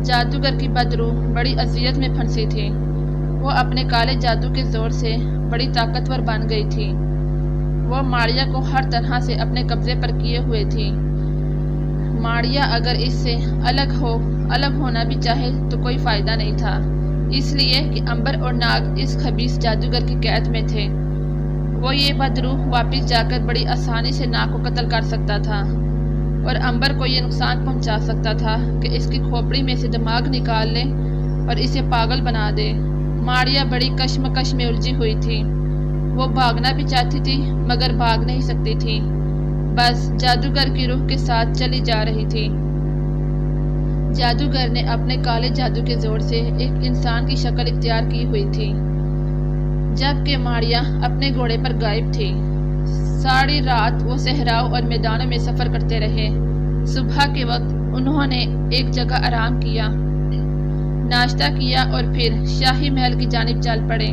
[SPEAKER 1] جادوگر کی بدروح بڑی اذیت میں پھنسی تھی۔ وہ اپنے کالے جادو کے زور سے بڑی طاقتور بن گئی تھی۔ وہ ماریا کو ہر طرح سے اپنے قبضے پر کیے ہوئے تھی۔ ماریا اگر اس سے الگ ہونا بھی چاہے تو کوئی فائدہ نہیں تھا، اس لیے کہ امبر اور ناگ اس خبیث جادوگر کی قید میں تھے۔ وہ یہ بدروح واپس جا کر بڑی آسانی سے ناگ کو قتل کر سکتا تھا اور امبر کو یہ نقصان پہنچا سکتا تھا کہ اس کی کھوپڑی میں سے دماغ نکال لے اور اسے پاگل بنا دے۔ ماریا بڑی کشمکش میں الجھی ہوئی تھی۔ وہ بھاگنا بھی چاہتی تھی مگر بھاگ نہیں سکتی تھی، بس جادوگر کی روح کے ساتھ چلی جا رہی تھی۔ جادوگر نے اپنے کالے جادو کے زور سے ایک انسان کی شکل اختیار کی ہوئی تھی، جبکہ ماریا اپنے گھوڑے پر غائب تھی۔ ساری رات وہ صحراؤں اور میدانوں میں سفر کرتے رہے۔ صبح کے وقت انہوں نے ایک جگہ آرام کیا، ناشتہ کیا اور پھر شاہی محل کی جانب چل پڑے۔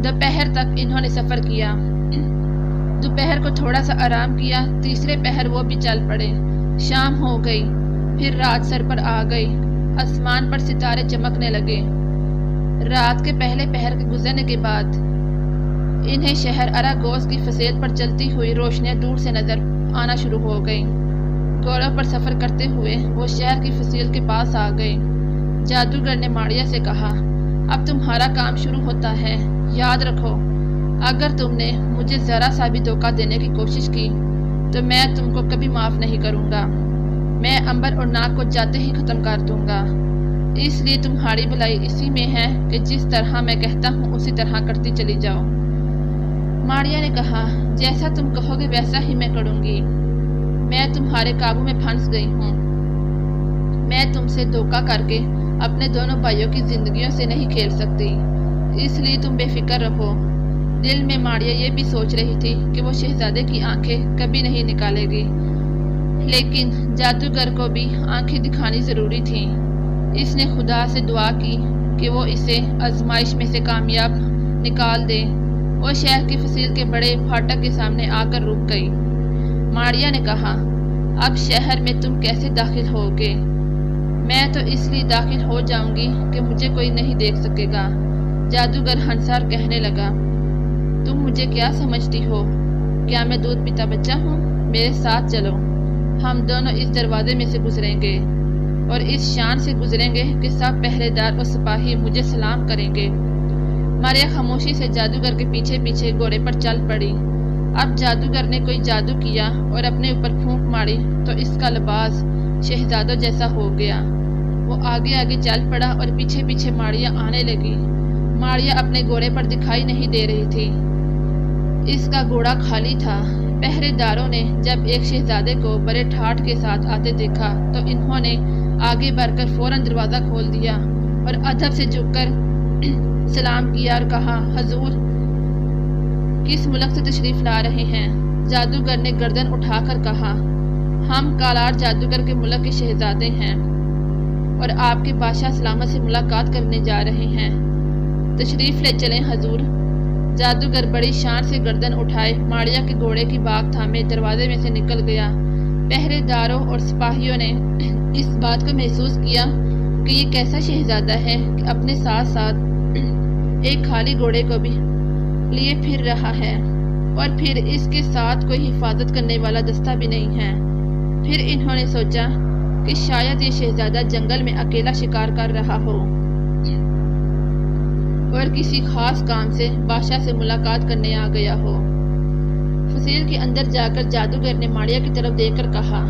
[SPEAKER 1] دوپہر تک انہوں نے سفر کیا۔ دوپہر کو تھوڑا سا آرام کیا، تیسرے پہر وہ بھی چل پڑے۔ شام ہو گئی، پھر رات سر پر آ گئی، آسمان پر ستارے چمکنے لگے۔ رات کے پہلے پہر کے گزرنے کے بعد انہیں شہر اراگوس کی فصیل پر چلتی ہوئی روشنیاں دور سے نظر آنا شروع ہو گئیں۔ گھوڑوں پر سفر کرتے ہوئے وہ شہر کی فصیل کے پاس آ گئے۔ جادوگر نے ماریہ سے کہا، اب تمہارا کام شروع ہوتا ہے، یاد رکھو اگر تم نے مجھے ذرا سا بھی دھوکہ دینے کی کوشش کی تو میں تم کو کبھی معاف نہیں کروں گا، میں امبر اور ناگ کو جاتے ہی ختم کر دوں گا، اس لیے تمہاری بھلائی اسی میں ہے کہ جس طرح میں کہتا ہوں اسی طرح کرتی چلی جاؤ۔ ماریہ نے کہا، جیسا تم کہو گے ویسا ہی میں کروں گی، میں تمہارے قابو میں پھنس گئی ہوں، میں تم سے دھوکہ کر کے اپنے دونوں بھائیوں کی زندگیوں سے نہیں کھیل سکتی، اس لیے تم بے فکر رہو۔ دل میں ماریہ یہ بھی سوچ رہی تھی کہ وہ شہزادے کی آنکھیں کبھی نہیں نکالے گی، لیکن جادوگر کو بھی آنکھیں دکھانی ضروری تھیں۔ اس نے خدا سے دعا کی کہ وہ اسے آزمائش میں سے کامیاب نکال دے۔ وہ شہر کی فصیل کے بڑے پھاٹک کے سامنے آ کر رک گئی۔ ماریہ نے کہا، اب شہر میں تم کیسے داخل ہوگے؟ میں تو اس لیے داخل ہو جاؤں گی کہ مجھے کوئی نہیں دیکھ سکے گا۔ جادوگر ہنسا اور کہنے لگا، تم مجھے کیا سمجھتی ہو؟ کیا میں دودھ پیتا بچہ ہوں؟ میرے ساتھ چلو، ہم دونوں اس دروازے میں سے گزریں گے اور اس شان سے گزریں گے کہ سب پہرے دار اور سپاہی مجھے سلام کریں گے۔ ماریہ خاموشی سے جادوگر کے پیچھے پیچھے گھوڑے پر چل پڑی۔ اب جادوگر نے کوئی جادو کیا اور اپنے اوپر پھونک ماری تو اس کا لباس شہزادوں جیسا ہو گیا۔ وہ آگے آگے چل پڑا اور پیچھے پیچھے ماریہ آنے لگی۔ ماریہ اپنے گھوڑے پر دکھائی نہیں دے رہی تھی، اس کا گھوڑا خالی تھا۔ پہرے داروں نے جب ایک شہزادے کو بڑے ٹھاٹھ کے ساتھ آتے دیکھا تو انہوں نے آگے بڑھ کر فوراً دروازہ کھول دیا اور ادب سے جھک کر سلام کیا اور کہا، حضور کس ملک سے تشریف لا رہے ہیں؟ جادوگر نے گردن اٹھا کر کہا، ہم کالار جادوگر کے ملک کے شہزادے ہیں اور آپ کے بادشاہ سلامت سے ملاقات کرنے جا رہے ہیں، تشریف لے چلیں حضور۔ جادوگر بڑی شان سے گردن اٹھائے ماریہ کے گھوڑے کی باگ تھامے دروازے میں سے نکل گیا۔ پہرے داروں اور سپاہیوں نے اس بات کو محسوس کیا کہ یہ کیسا شہزادہ ہے کہ اپنے ساتھ ساتھ ایک خالی گھوڑے کو بھی لیے پھر رہا ہے اور پھر اس کے ساتھ کوئی حفاظت کرنے والا دستہ بھی نہیں ہے۔ پھر انہوں نے سوچا کہ شاید یہ شہزادہ جنگل میں اکیلا شکار کر رہا ہو اور کسی خاص کام سے بادشاہ سے ملاقات کرنے آ گیا ہو۔ فصیل کے اندر جا کر جادوگر نے ماریہ کی طرف دیکھ کر کہا،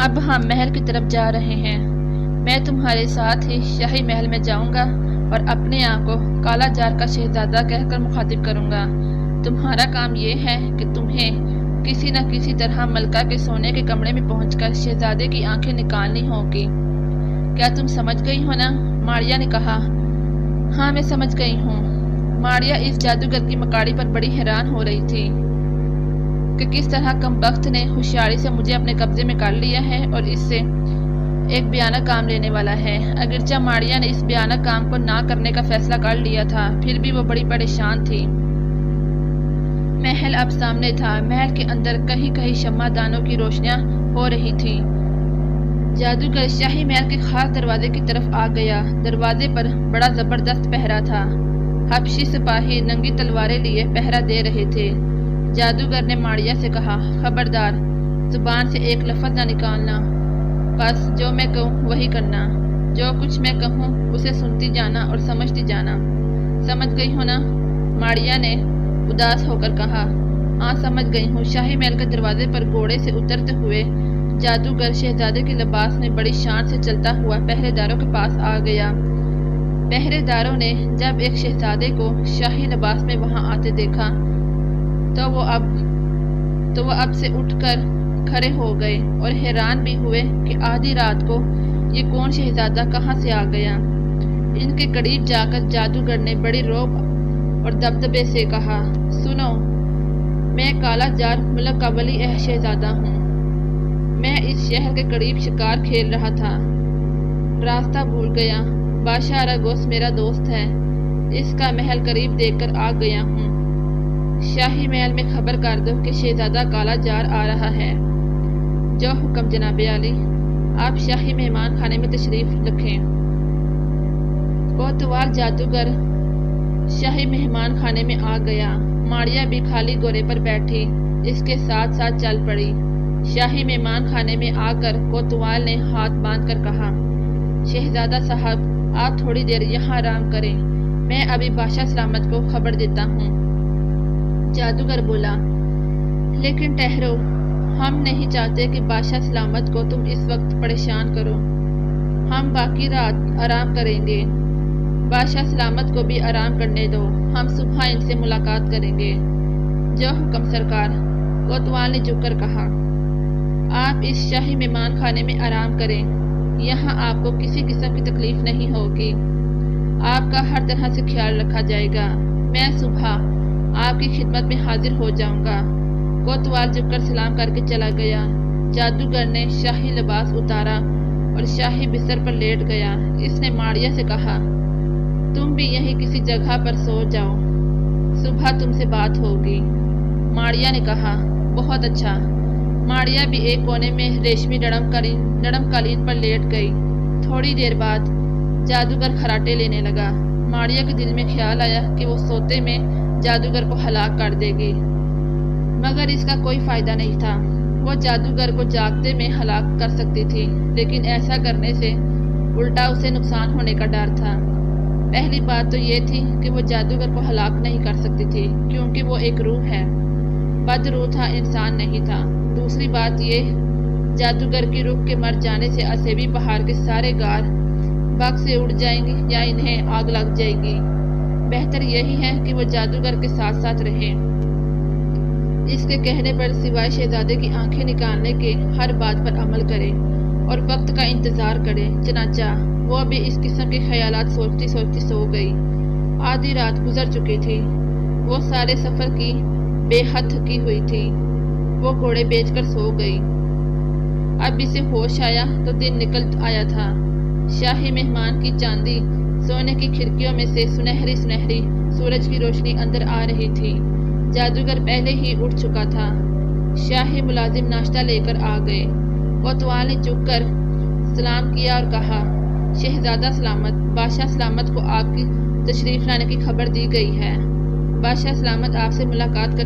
[SPEAKER 1] اب ہم محل کی طرف جا رہے ہیں، میں تمہارے ساتھ ہی شاہی محل میں جاؤں گا اور اپنے آپ کو کالا جار کا شہزادہ کہہ کر مخاطب کروں گا۔ تمہارا کام یہ ہے کہ تمہیں کسی نہ کسی طرح ملکہ کے سونے کے کمرے میں پہنچ کر شہزادے کی آنکھیں نکالنی ہوگی۔ کیا تم سمجھ گئی ہو نا؟ ماریہ نے کہا، ہاں میں سمجھ گئی ہوں۔ ماریہ اس جادوگر کی مکاری پر بڑی حیران ہو رہی تھی کہ کس طرح کمبخت نے ہوشیاری سے مجھے اپنے قبضے میں کر لیا ہے اور اس سے ایک بیانہ کام لینے والا ہے۔ اگرچہ ماریہ نے اس بیانہ کام کو نہ کرنے کا فیصلہ کر لیا تھا، پھر بھی وہ بڑی پریشان تھی۔ محل اب سامنے تھا، محل کے اندر کہیں کہیں شمع دانوں کی روشنیاں ہو رہی تھیں۔ جادوگر شاہی محل کے خاص دروازے کی طرف آ گیا۔ دروازے پر بڑا زبردست پہرا تھا، حبشی سپاہی ننگی تلواریں لیے پہرا دے رہے تھے۔ جادوگر نے ماریہ سے کہا، خبردار زبان سے ایک لفظ نہ نکالنا، بس جو میں کہوں وہی کرنا، جو کچھ میں کہوں اسے سنتی جانا اور سمجھتی جانا، سمجھ گئی ہو نا؟ ماریہ نے اداس ہو کر کہا، ہاں سمجھ گئی ہوں۔ شاہی محل کے دروازے پر گھوڑے سے اترتے ہوئے جادوگر شہزادے کے لباس میں بڑی شان سے چلتا ہوا پہرے داروں کے پاس آ گیا۔ پہرے داروں نے جب ایک شہزادے کو شاہی لباس میں وہاں آتے دیکھا تو وہ اب سے اٹھ کر کھڑے ہو گئے اور حیران بھی ہوئے کہ آدھی رات کو یہ کون شہزادہ کہاں سے آ گیا۔ ان کے قریب جا کر جادوگر نے بڑی رعب اور دبدبے سے کہا، سنو، میں کالا جار ملک کا ولی عہد شہزادہ ہوں، میں اس شہر کے قریب شکار کھیل رہا تھا، راستہ بھول گیا، بادشاہ اراگوس میرا دوست ہے، اس کا محل قریب دیکھ کر آ گیا ہوں، شاہی محل میں خبر کر دو کہ شہزادہ کالا جار آ رہا ہے۔ جو حکم جناب عالی، آپ شاہی مہمان خانے میں تشریف رکھیں۔ کوتوال جادوگر شاہی مہمان خانے میں آ گیا۔ ماریہ بھی خالی گھوڑے پر بیٹھی اس کے ساتھ ساتھ چل پڑی۔ شاہی مہمان خانے میں آ کر کوتوال نے ہاتھ باندھ کر کہا، شہزادہ صاحب آپ تھوڑی دیر یہاں آرام کریں، میں ابھی بادشاہ سلامت کو خبر دیتا ہوں۔ جادوگر بولا، لیکن ٹھہرو، ہم نہیں چاہتے کہ بادشاہ سلامت کو تم اس وقت پریشان کرو، ہم باقی رات آرام کریں گے۔ بادشاہ سلامت کو بھی آرام کرنے دو، ہم صبح ان سے ملاقات کریں گے۔ جو حکم سرکار، کوتوال نے جھک کر کہا۔ آپ اس شاہی مہمان خانے میں آرام کریں، یہاں آپ کو کسی قسم کی تکلیف نہیں ہوگی، آپ کا ہر طرح سے خیال رکھا جائے گا، میں صبح آپ کی خدمت میں حاضر ہو جاؤں گا۔ کوتوال جھک کر سلام کر کے چلا گیا۔ جادوگر نے شاہی لباس اتارا اور شاہی بستر پر لیٹ گیا۔ اس نے ماریہ سے کہا، تم بھی یہیں کسی جگہ پر سو جاؤ، صبح تم سے بات ہوگی۔ ماریہ نے کہا، بہت اچھا۔ ماریہ بھی ایک کونے میں ریشمی نرم قالین پر لیٹ گئی۔ تھوڑی دیر بعد جادوگر خراٹے لینے لگا۔ ماریہ کے دل میں خیال آیا کہ وہ سوتے میں جادوگر کو ہلاک کر دے گی، مگر اس کا کوئی فائدہ نہیں تھا۔ وہ جادوگر کو جاگتے میں ہلاک کر سکتی تھی، لیکن ایسا کرنے سے الٹا اسے نقصان ہونے کا ڈر تھا۔ پہلی بات تو یہ تھی کہ وہ جادوگر کو ہلاک نہیں کر سکتی تھی، کیونکہ وہ ایک روح ہے، بد روح تھا، انسان نہیں تھا۔ دوسری بات یہ، جادوگر کی روح کے مر جانے سے اسیبی پہاڑ کے سارے غار بگ سے اڑ جائیں گے یا انہیں آگ لگ جائے گی۔ بہتر یہی ہے کہ وہ جادوگر کے ساتھ ساتھ رہے۔ اس کے کہنے پر سوائے شہزادے کی آنکھیں نکالنے کے ہر بات پر عمل کرے اور وقت کا انتظار کرے۔ چنانچہ وہ بھی اس قسم کے خیالات سوچتی سوچتی سو گئی۔ آدھی رات گزر چکی تھی، وہ سارے سفر کی بے حد تھکی ہوئی تھی۔ وہ گھوڑے بیچ کر سو گئی۔ اب اسے ہوش آیا تو دن نکل آیا تھا۔ شاہی مہمان کی چاندی سونے کی کھڑکیوں میں سے سنہری سنہری سورج کی روشنی اندر آ رہی تھی۔ جادوگر پہلے ہی اٹھ چکا تھا۔ شاہی ملازم ناشتہ لے کر آ گئے۔ کوتوال نے جھک کر سلام کیا اور کہا، شہزادہ سلامت، بادشاہ سلامت کو آپ کی تشریف لانے کی خبر دی گئی ہے۔ بادشاہ سلامت آپ سے ملاقات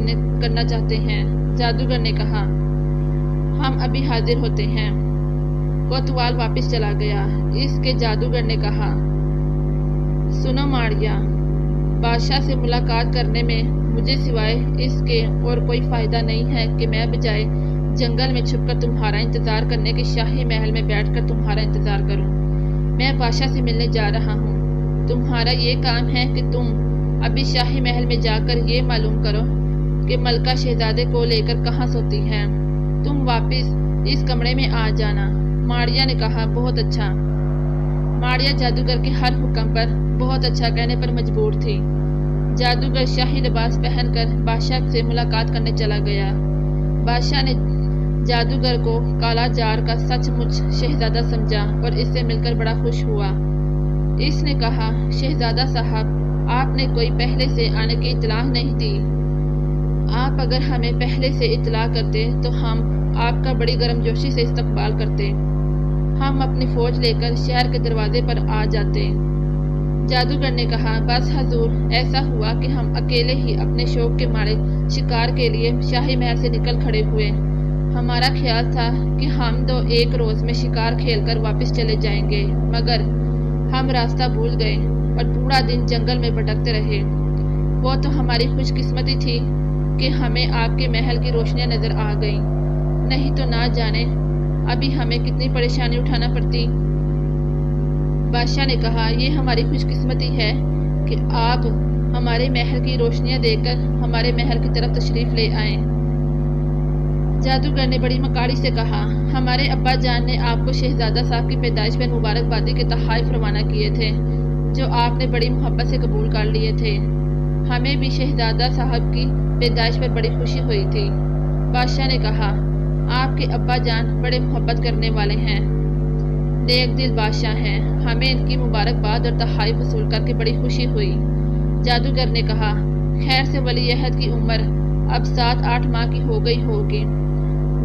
[SPEAKER 1] کرنا چاہتے ہیں۔ جادوگر نے کہا، ہم ابھی حاضر ہوتے ہیں۔ کوتوال واپس چلا گیا۔ اس کے جادوگر نے کہا، سنو ماریہ، بادشاہ سے ملاقات کرنے میں مجھے سوائے اس کے اور کوئی فائدہ نہیں ہے کہ میں بجائے جنگل میں چھپ کر تمہارا انتظار کرنے کے شاہی محل میں بیٹھ کر تمہارا انتظار کروں۔ میں بادشاہ سے ملنے جا رہا ہوں۔ تمہارا یہ کام ہے کہ تم ابھی شاہی محل میں جا کر یہ معلوم کرو کہ ملکہ شہزادے کو لے کر کہاں سوتی ہے۔ تم واپس اس کمرے میں آ جانا۔ ماریہ نے کہا، بہت اچھا۔ ماریہ جادوگر کے ہر حکم پر بہت اچھا کہنے پر مجبور تھی۔ جادوگر شاہی لباس پہن کر بادشاہ سے ملاقات کرنے چلا گیا۔ بادشاہ نے جادوگر کو کالا جار کا سچ مچ شہزادہ سمجھا اور اس سے مل کر بڑا خوش ہوا۔ اس نے کہا، شہزادہ صاحب، آپ نے کوئی پہلے سے آنے کی اطلاع نہیں دی۔ آپ اگر ہمیں پہلے سے اطلاع کرتے تو ہم آپ کا بڑی گرمجوشی سے استقبال کرتے۔ ہم اپنی فوج لے کر شہر کے دروازے پر آ جاتے۔ جادوگر نے کہا، بس حضور، ایسا ہوا کہ ہم اکیلے ہی اپنے شوق کے مارے شکار کے لیے شاہی محل سے نکل کھڑے ہوئے۔ ہمارا خیال تھا کہ ہم تو ایک روز میں شکار کھیل کر واپس چلے جائیں گے، مگر ہم راستہ بھول گئے اور پورا دن جنگل میں بھٹکتے رہے۔ وہ تو ہماری خوش قسمتی تھی کہ ہمیں آپ کے محل کی روشنیاں نظر آ گئیں، نہیں تو نہ جانے ابھی ہمیں کتنی پریشانی اٹھانا پڑتی۔ بادشاہ نے کہا، یہ ہماری خوش قسمتی ہے کہ آپ ہمارے محل کی روشنیاں دیکھ کر ہمارے محل کی طرف تشریف لے آئیں۔ جادوگر نے بڑی مکاری سے کہا، ہمارے ابا جان نے آپ کو شہزادہ صاحب کی پیدائش پر مبارکبادی کے تحائف روانہ کیے تھے، جو آپ نے بڑی محبت سے قبول کر لیے تھے۔ ہمیں بھی شہزادہ صاحب کی پیدائش پر بڑی خوشی ہوئی تھی۔ بادشاہ نے کہا، آپ کے ابا جان بڑے محبت کرنے والے ہیں، نیک دل بادشاہ ہیں، ہمیں ان کی مبارکباد اور تحائف وصول کر کے بڑی خوشی ہوئی۔ جادوگر نے کہا، خیر سے ولی عہد کی عمر اب 7-8 ماہ کی ہو گئی ہوگی۔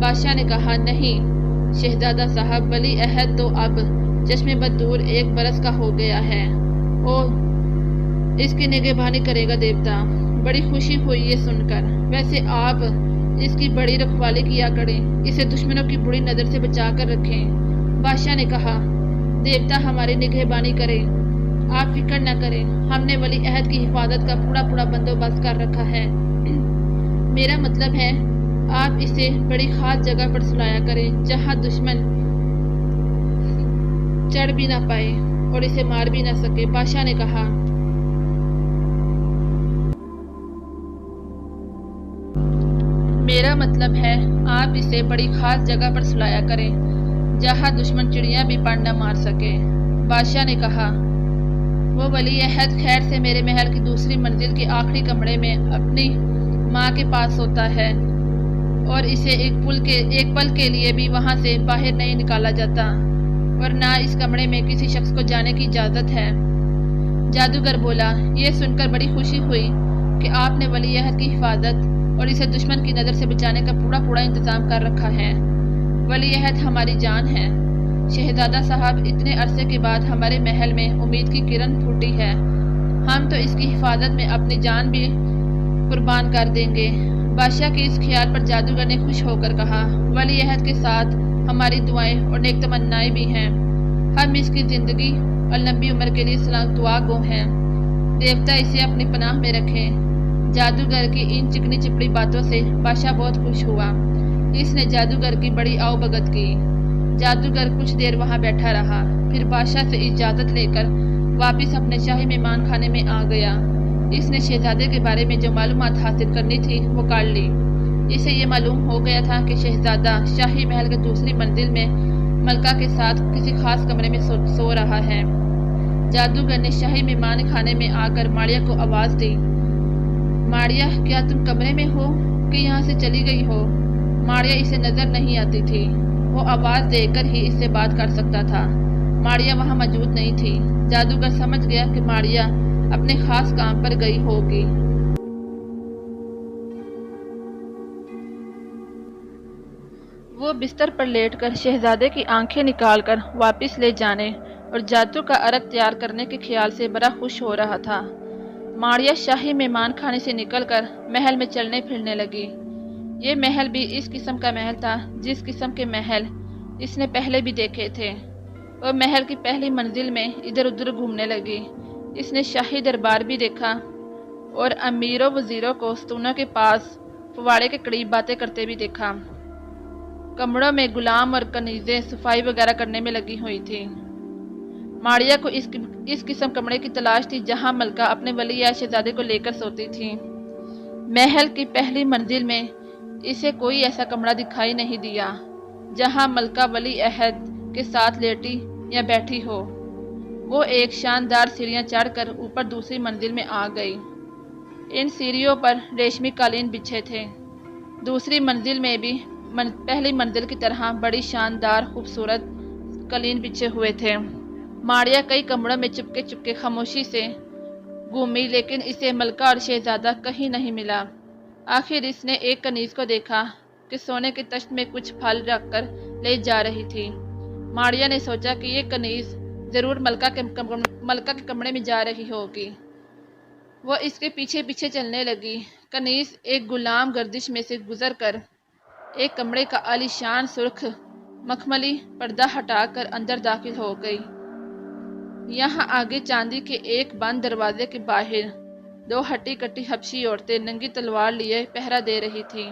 [SPEAKER 1] بادشاہ نے کہا، نہیں شہزادہ صاحب، ولی عہد تو اب چشم بد دور 1 برس کا ہو گیا ہے، اور اس کی نگہبانی کرے گا دیوتا۔ بڑی خوشی ہوئی یہ سن کر۔ ویسے آپ اس کی بڑی رکھوالی کیا کریں، اسے دشمنوں کی بری نظر سے بچا کر رکھیں۔ بادشاہ نے کہا، دیوتا ہماری نگہبانی کرے، آپ فکر نہ کریں، ہم نے ولی عہد کی حفاظت کا پورا بندوبست کر رکھا ہے۔ میرا مطلب ہے آپ اسے بڑی خاص جگہ پر سلایا کریں جہاں دشمن چڑھ بھی نہ پائے اور اسے مار بھی نہ سکے۔ بادشاہ نے کہا، میرا مطلب ہے آپ اسے بڑی خاص جگہ پر سلایا کریں جہاں دشمن چڑیاں بھی پڑ نہ مار سکے۔ بادشاہ نے کہا، وہ ولی عہد خیر سے میرے محل کی دوسری منزل کے آخری کمرے میں اپنی ماں کے پاس ہوتا ہے اور اسے ایک پل کے لیے بھی وہاں سے باہر نہیں نکالا جاتا اور نہ اس کمرے میں کسی شخص کو جانے کی اجازت ہے۔ جادوگر بولا، یہ سن کر بڑی خوشی ہوئی کہ آپ نے ولی عہد کی حفاظت اور اسے دشمن کی نظر سے بچانے کا پورا انتظام کر رکھا ہے۔ ولی عہد ہماری جان ہے۔ شہزادہ صاحب، اتنے عرصے کے بعد ہمارے محل میں امید کی کرن پھوٹی ہے، ہم تو اس کی حفاظت میں اپنی جان بھی قربان کر دیں گے۔ بادشاہ کے اس خیال پر جادوگر نے خوش ہو کر کہا، ولی عہد کے ساتھ ہماری دعائیں اور نیک تمنائیں بھی ہیں، ہم اس کی زندگی اور لمبی عمر کے لیے دعا گو ہیں، دیوتا اسے اپنی پناہ میں رکھیں۔ جادوگر کی ان چکنی چپڑی باتوں سے بادشاہ بہت خوش ہوا۔ اس نے جادوگر کی بڑی آؤ بھگت کی۔ جادوگر کچھ دیر وہاں بیٹھا رہا، پھر بادشاہ سے اجازت لے کر واپس اپنے شاہی مہمان خانے میں آ گیا۔ اس نے شہزادے کے بارے میں جو معلومات حاصل کرنی تھی وہ کر لی۔ اسے یہ معلوم ہو گیا تھا کہ شہزادہ شاہی محل کے دوسری منزل میں ملکہ کے ساتھ کسی خاص کمرے میں سو رہا ہے۔ جادوگر نے شاہی مہمان خانے میں آ کر ماریہ کو آواز دی، ماریہ، کیا تم کمرے میں ہو کہ یہاں سے چلی گئی ہو؟ ماریہ اسے نظر نہیں آتی تھی، وہ آواز دے کر ہی اس سے بات کر سکتا تھا۔ ماریہ وہاں موجود نہیں تھی۔ جادوگر سمجھ گیا کہ ماریہ اپنے خاص کام پر گئی ہوگی۔ وہ بستر پر لیٹ کر شہزادے کی آنکھیں نکال کر واپس لے جانے اور جادو کا عرق تیار کرنے کے خیال سے بڑا خوش ہو رہا تھا۔ ماریہ شاہی مہمان خانے سے نکل کر محل میں چلنے پھرنے لگی۔ یہ محل بھی اس قسم کا محل تھا جس قسم کے محل اس نے پہلے بھی دیکھے تھے۔ وہ محل کی پہلی منزل میں ادھر ادھر گھومنے لگی۔ اس نے شاہی دربار بھی دیکھا اور امیروں وزیروں کو ستونوں کے پاس فوارے کے قریب باتیں کرتے بھی دیکھا۔ کمروں میں غلام اور کنیزیں صفائی وغیرہ کرنے میں لگی ہوئی تھی۔ ماریہ کو اس قسم کمرے کی تلاش تھی جہاں ملکہ اپنے ولی عہد شہزادے کو لے کر سوتی تھی۔ محل کی پہلی منزل میں اسے کوئی ایسا کمرہ دکھائی نہیں دیا جہاں ملکہ ولی عہد کے ساتھ لیٹی یا بیٹھی ہو۔ وہ ایک شاندار سیڑھیاں چڑھ کر اوپر دوسری منزل میں آ گئی۔ ان سیڑھیوں پر ریشمی قالین بچھے تھے۔ دوسری منزل میں بھی پہلی منزل کی طرح بڑی شاندار خوبصورت قالین بچھے ہوئے تھے۔ ماریہ کئی کمروں میں چپکے خاموشی سے گھومی لیکن اسے ملکہ اور شہزادہ کہیں نہیں ملا۔ آخر اس نے ایک کنیز کو دیکھا کہ سونے کے تشت میں کچھ پھل رکھ کر لے جا رہی تھی۔ ماریہ نے سوچا کہ یہ کنیز ضرور ملکہ کے کمرے میں جا رہی ہوگی۔ وہ اس کے پیچھے پیچھے چلنے لگی۔ کنیز ایک غلام گردش میں سے گزر کر ایک کمرے کا عالیشان سرخ مخملی پردہ ہٹا کر اندر داخل ہو گئی۔ یہاں آگے چاندی کے ایک بند دروازے کے باہر دو ہٹی کٹی حبشی عورتیں ننگی تلوار لیے پہرا دے رہی تھیں۔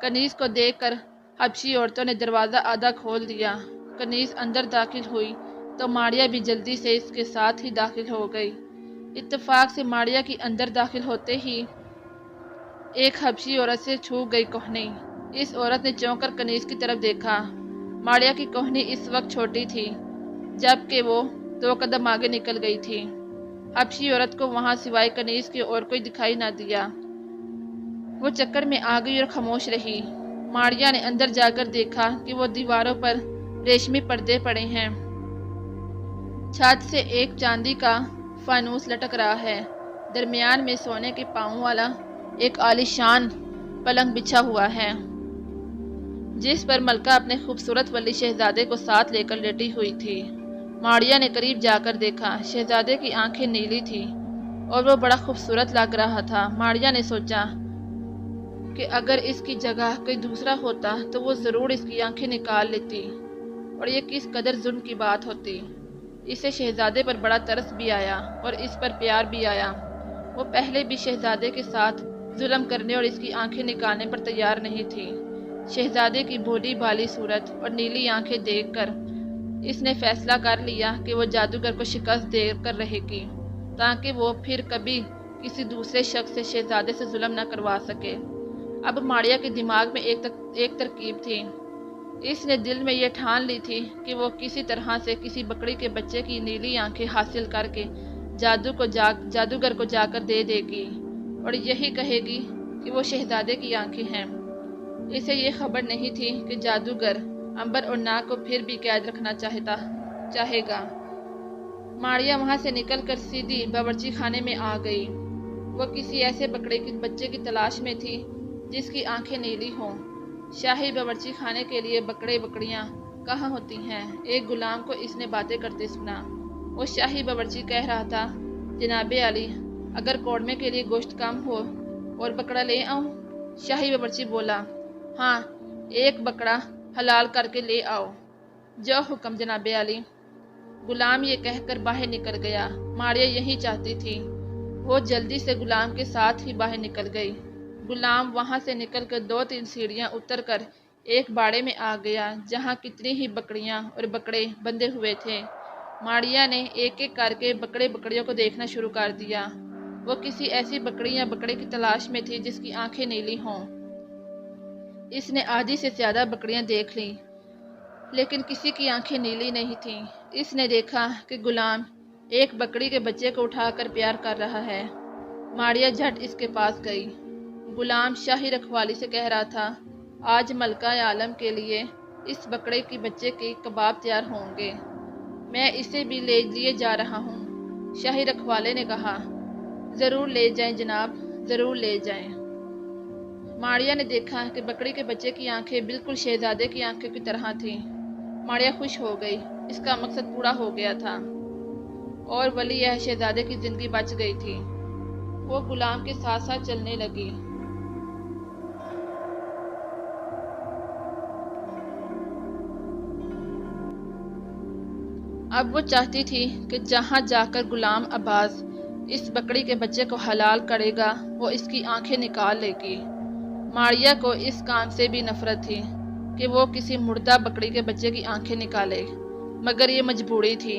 [SPEAKER 1] کنیز کو دیکھ کر حبشی عورتوں نے دروازہ آدھا کھول دیا۔ کنیز اندر داخل ہوئی تو ماریہ بھی جلدی سے اس کے ساتھ ہی داخل ہو گئی۔ اتفاق سے ماریہ کی اندر داخل ہوتے ہی ایک حبشی عورت سے چھو گئی کوہنی۔ اس عورت نے چونک کر کنیز کی طرف دیکھا۔ ماریہ کی کوہنی اس وقت چھوٹی تھی جبکہ وہ 2 قدم آگے نکل گئی تھی۔ حبشی عورت کو وہاں سوائے کنیز کے اور کوئی دکھائی نہ دیا۔ وہ چکر میں آ گئی اور خاموش رہی۔ ماریہ نے اندر جا کر دیکھا کہ وہ دیواروں پر ریشمی پردے پڑے ہیں۔ چھت سے ایک چاندی کا فانوس لٹک رہا ہے۔ درمیان میں سونے کے پاؤں والا ایک عالیشان پلنگ بچھا ہوا ہے جس پر ملکہ اپنے خوبصورت ولی شہزادے کو ساتھ لے کر لیٹی ہوئی تھی۔ ماریہ نے قریب جا کر دیکھا۔ شہزادے کی آنکھیں نیلی تھیں اور وہ بڑا خوبصورت لگ رہا تھا۔ ماریا نے سوچا کہ اگر اس کی جگہ کوئی دوسرا ہوتا تو وہ ضرور اس کی آنکھیں نکال لیتی، اور یہ کس قدر ظلم کی بات ہوتی۔ اسے شہزادے پر بڑا ترس بھی آیا اور اس پر پیار بھی آیا۔ وہ پہلے بھی شہزادے کے ساتھ ظلم کرنے اور اس کی آنکھیں نکالنے پر تیار نہیں تھی۔ شہزادے کی بھولی بھالی صورت اور نیلی آنکھیں دیکھ کر اس نے فیصلہ کر لیا کہ وہ جادوگر کو شکست دے کر رہے گی، تاکہ وہ پھر کبھی کسی دوسرے شخص سے شہزادے سے ظلم نہ کروا سکے۔ اب ماریا کے دماغ میں ایک ترکیب تھی۔ اس نے دل میں یہ ٹھان لی تھی کہ وہ کسی طرح سے کسی بکری کے بچے کی نیلی آنکھیں حاصل کر کے جادوگر کو جا کر دے دے گی، اور یہی کہے گی کہ وہ شہزادے کی آنکھیں ہیں۔ اسے یہ خبر نہیں تھی کہ جادوگر امبر اور ناگ کو پھر بھی قید رکھنا چاہے گا۔ ماریا وہاں سے نکل کر سیدھی باورچی خانے میں آ گئی۔ وہ کسی ایسے بکرے کے بچے کی تلاش میں تھی جس کی آنکھیں نیلی ہوں۔ شاہی باورچی خانے کے لیے بکڑیاں کہاں ہوتی ہیں؟ ایک غلام کو اس نے باتیں کرتے سنا۔ وہ شاہی باورچی کہہ رہا تھا، جناب عالی، اگر قورمے کے لیے گوشت کم ہو اور بکرا لے آؤں؟ شاہی باورچی بولا، ہاں، ایک بکرا حلال کر کے لے آؤ۔ جو حکم جناب عالی۔ غلام یہ کہہ کر باہر نکل گیا۔ ماریا یہی چاہتی تھی۔ وہ جلدی سے غلام کے ساتھ ہی باہر نکل گئی۔ غلام وہاں سے نکل کر 2-3 سیڑھیاں اتر کر ایک باڑے میں آ گیا جہاں کتنی ہی بکریاں اور بکرے بندھے ہوئے تھے۔ ماریا نے ایک ایک کر کے بکریوں کو دیکھنا شروع کر دیا۔ وہ کسی ایسی بکری یا بکرے کی تلاش میں تھی جس کی آنکھیں نیلی ہوں۔ اس نے آدھی سے زیادہ بکریاں دیکھ لیں، لیکن کسی کی آنکھیں نیلی نہیں تھیں۔ اس نے دیکھا کہ غلام ایک بکری کے بچے کو اٹھا کر پیار کر رہا ہے۔ ماریا جھٹ اس کے پاس گئی۔ غلام شاہی رکھوالی سے کہہ رہا تھا، آج ملکہ عالم کے لیے اس بکرے کے بچے کے کباب تیار ہوں گے، میں اسے بھی لیے جا رہا ہوں۔ شاہی رکھوالے نے کہا، ضرور لے جائیں جناب، ضرور لے جائیں۔ ماریا نے دیکھا کہ بکری کے بچے کی آنکھیں بالکل شہزادے کی آنکھوں کی طرح تھیں۔ ماریا خوش ہو گئی، اس کا مقصد پورا ہو گیا تھا اور ولی عہد شہزادے کی زندگی بچ گئی تھی۔ وہ غلام کے ساتھ ساتھ چلنے لگی۔ اب وہ چاہتی تھی کہ جہاں جا کر غلام عباس اس بکری کے بچے کو حلال کرے گا وہ اس کی آنکھیں نکال لے گی۔ ماریا کو اس کام سے بھی نفرت تھی کہ وہ کسی مردہ بکری کے بچے کی آنکھیں نکالے، مگر یہ مجبوری تھی۔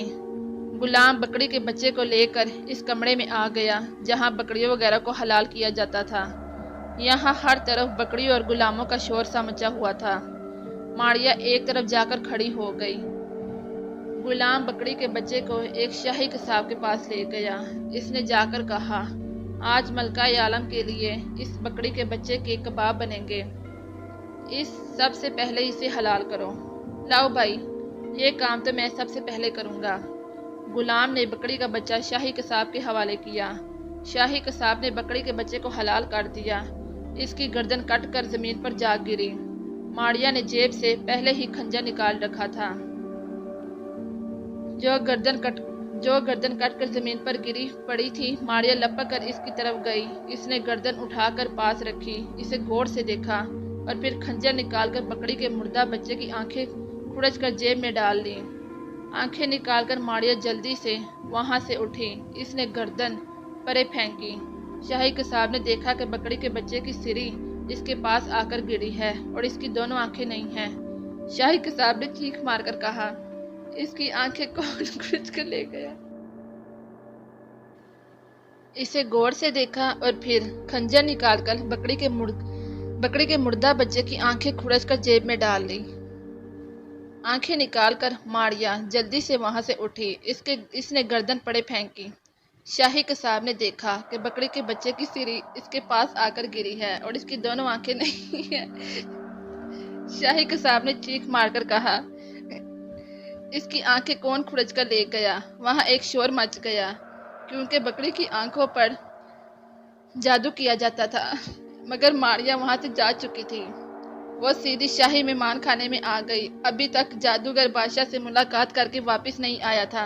[SPEAKER 1] غلام بکری کے بچے کو لے کر اس کمرے میں آ گیا جہاں بکریوں وغیرہ کو حلال کیا جاتا تھا۔ یہاں ہر طرف بکریوں اور غلاموں کا شور سا مچا ہوا تھا۔ ماریا ایک طرف جا کر کھڑی ہو گئی۔ غلام بکری کے بچے کو ایک شاہی قصاب کے پاس لے گیا۔ اس نے جا کر کہا، آج ملکہ عالم کے لیے اس بکری کے بچے کے کباب بنیں گے، اس سب سے پہلے اسے حلال کرو۔ لاؤ بھائی، یہ کام تو میں سب سے پہلے کروں گا۔ غلام نے بکری کا بچہ شاہی قصاب کے حوالے کیا۔ شاہی قصاب نے بکری کے بچے کو حلال کر دیا۔ اس کی گردن کٹ کر زمین پر جا گری۔ ماریا نے جیب سے پہلے ہی خنجر نکال رکھا تھا۔ جو گردن کٹ کر زمین پر گری پڑی تھی۔ ماریا لپک کر اس کی طرف گئی۔ اس نے گردن اٹھا کر پاس رکھی، اسے غور سے دیکھا اور پھر خنجر نکال کر بکری کے مردہ بچے کی آنکھیں کھرچ کر جیب میں ڈال لی۔ آنکھیں نکال کر ماریا جلدی سے وہاں سے اٹھی۔ اس نے گردن پرے پھینکی۔ شاہی قصاب نے دیکھا کہ بکری کے بچے کی سری اس کے پاس آ کر گری ہے اور اس کی دونوں آنکھیں نہیں ہیں۔ شاہی قصاب نے چیخ مار کر کہا، اس کی آنکھیں کون کھرچ کر لے گیا؟ اسے غور سے دیکھا اور پھر خنجر نکال کر بکری کے مردہ بچے کی آنکھیں کھرچ کر جیب میں ڈال لی۔ آنکھیں نکال کر ماریا جلدی سے وہاں سے اٹھی۔ اس نے گردن پڑے پھینکی۔ شاہی قصاب نے دیکھا کہ بکری کے بچے کی سری اس کے پاس آ کر گری ہے اور اس کی دونوں آنکھیں نہیں ہیں۔ شاہی قصاب نے چیخ مار کر کہا، اس کی آنکھیں کون کھرچ کر لے گیا؟ وہاں ایک شور مچ گیا کیونکہ بکری کی آنکھوں پر جادو کیا جاتا تھا، مگر ماریا وہاں سے جا چکی تھی۔ وہ سیدھی شاہی مہمان خانے میں آ گئی۔ ابھی تک جادوگر بادشاہ سے ملاقات کر کے واپس نہیں آیا تھا۔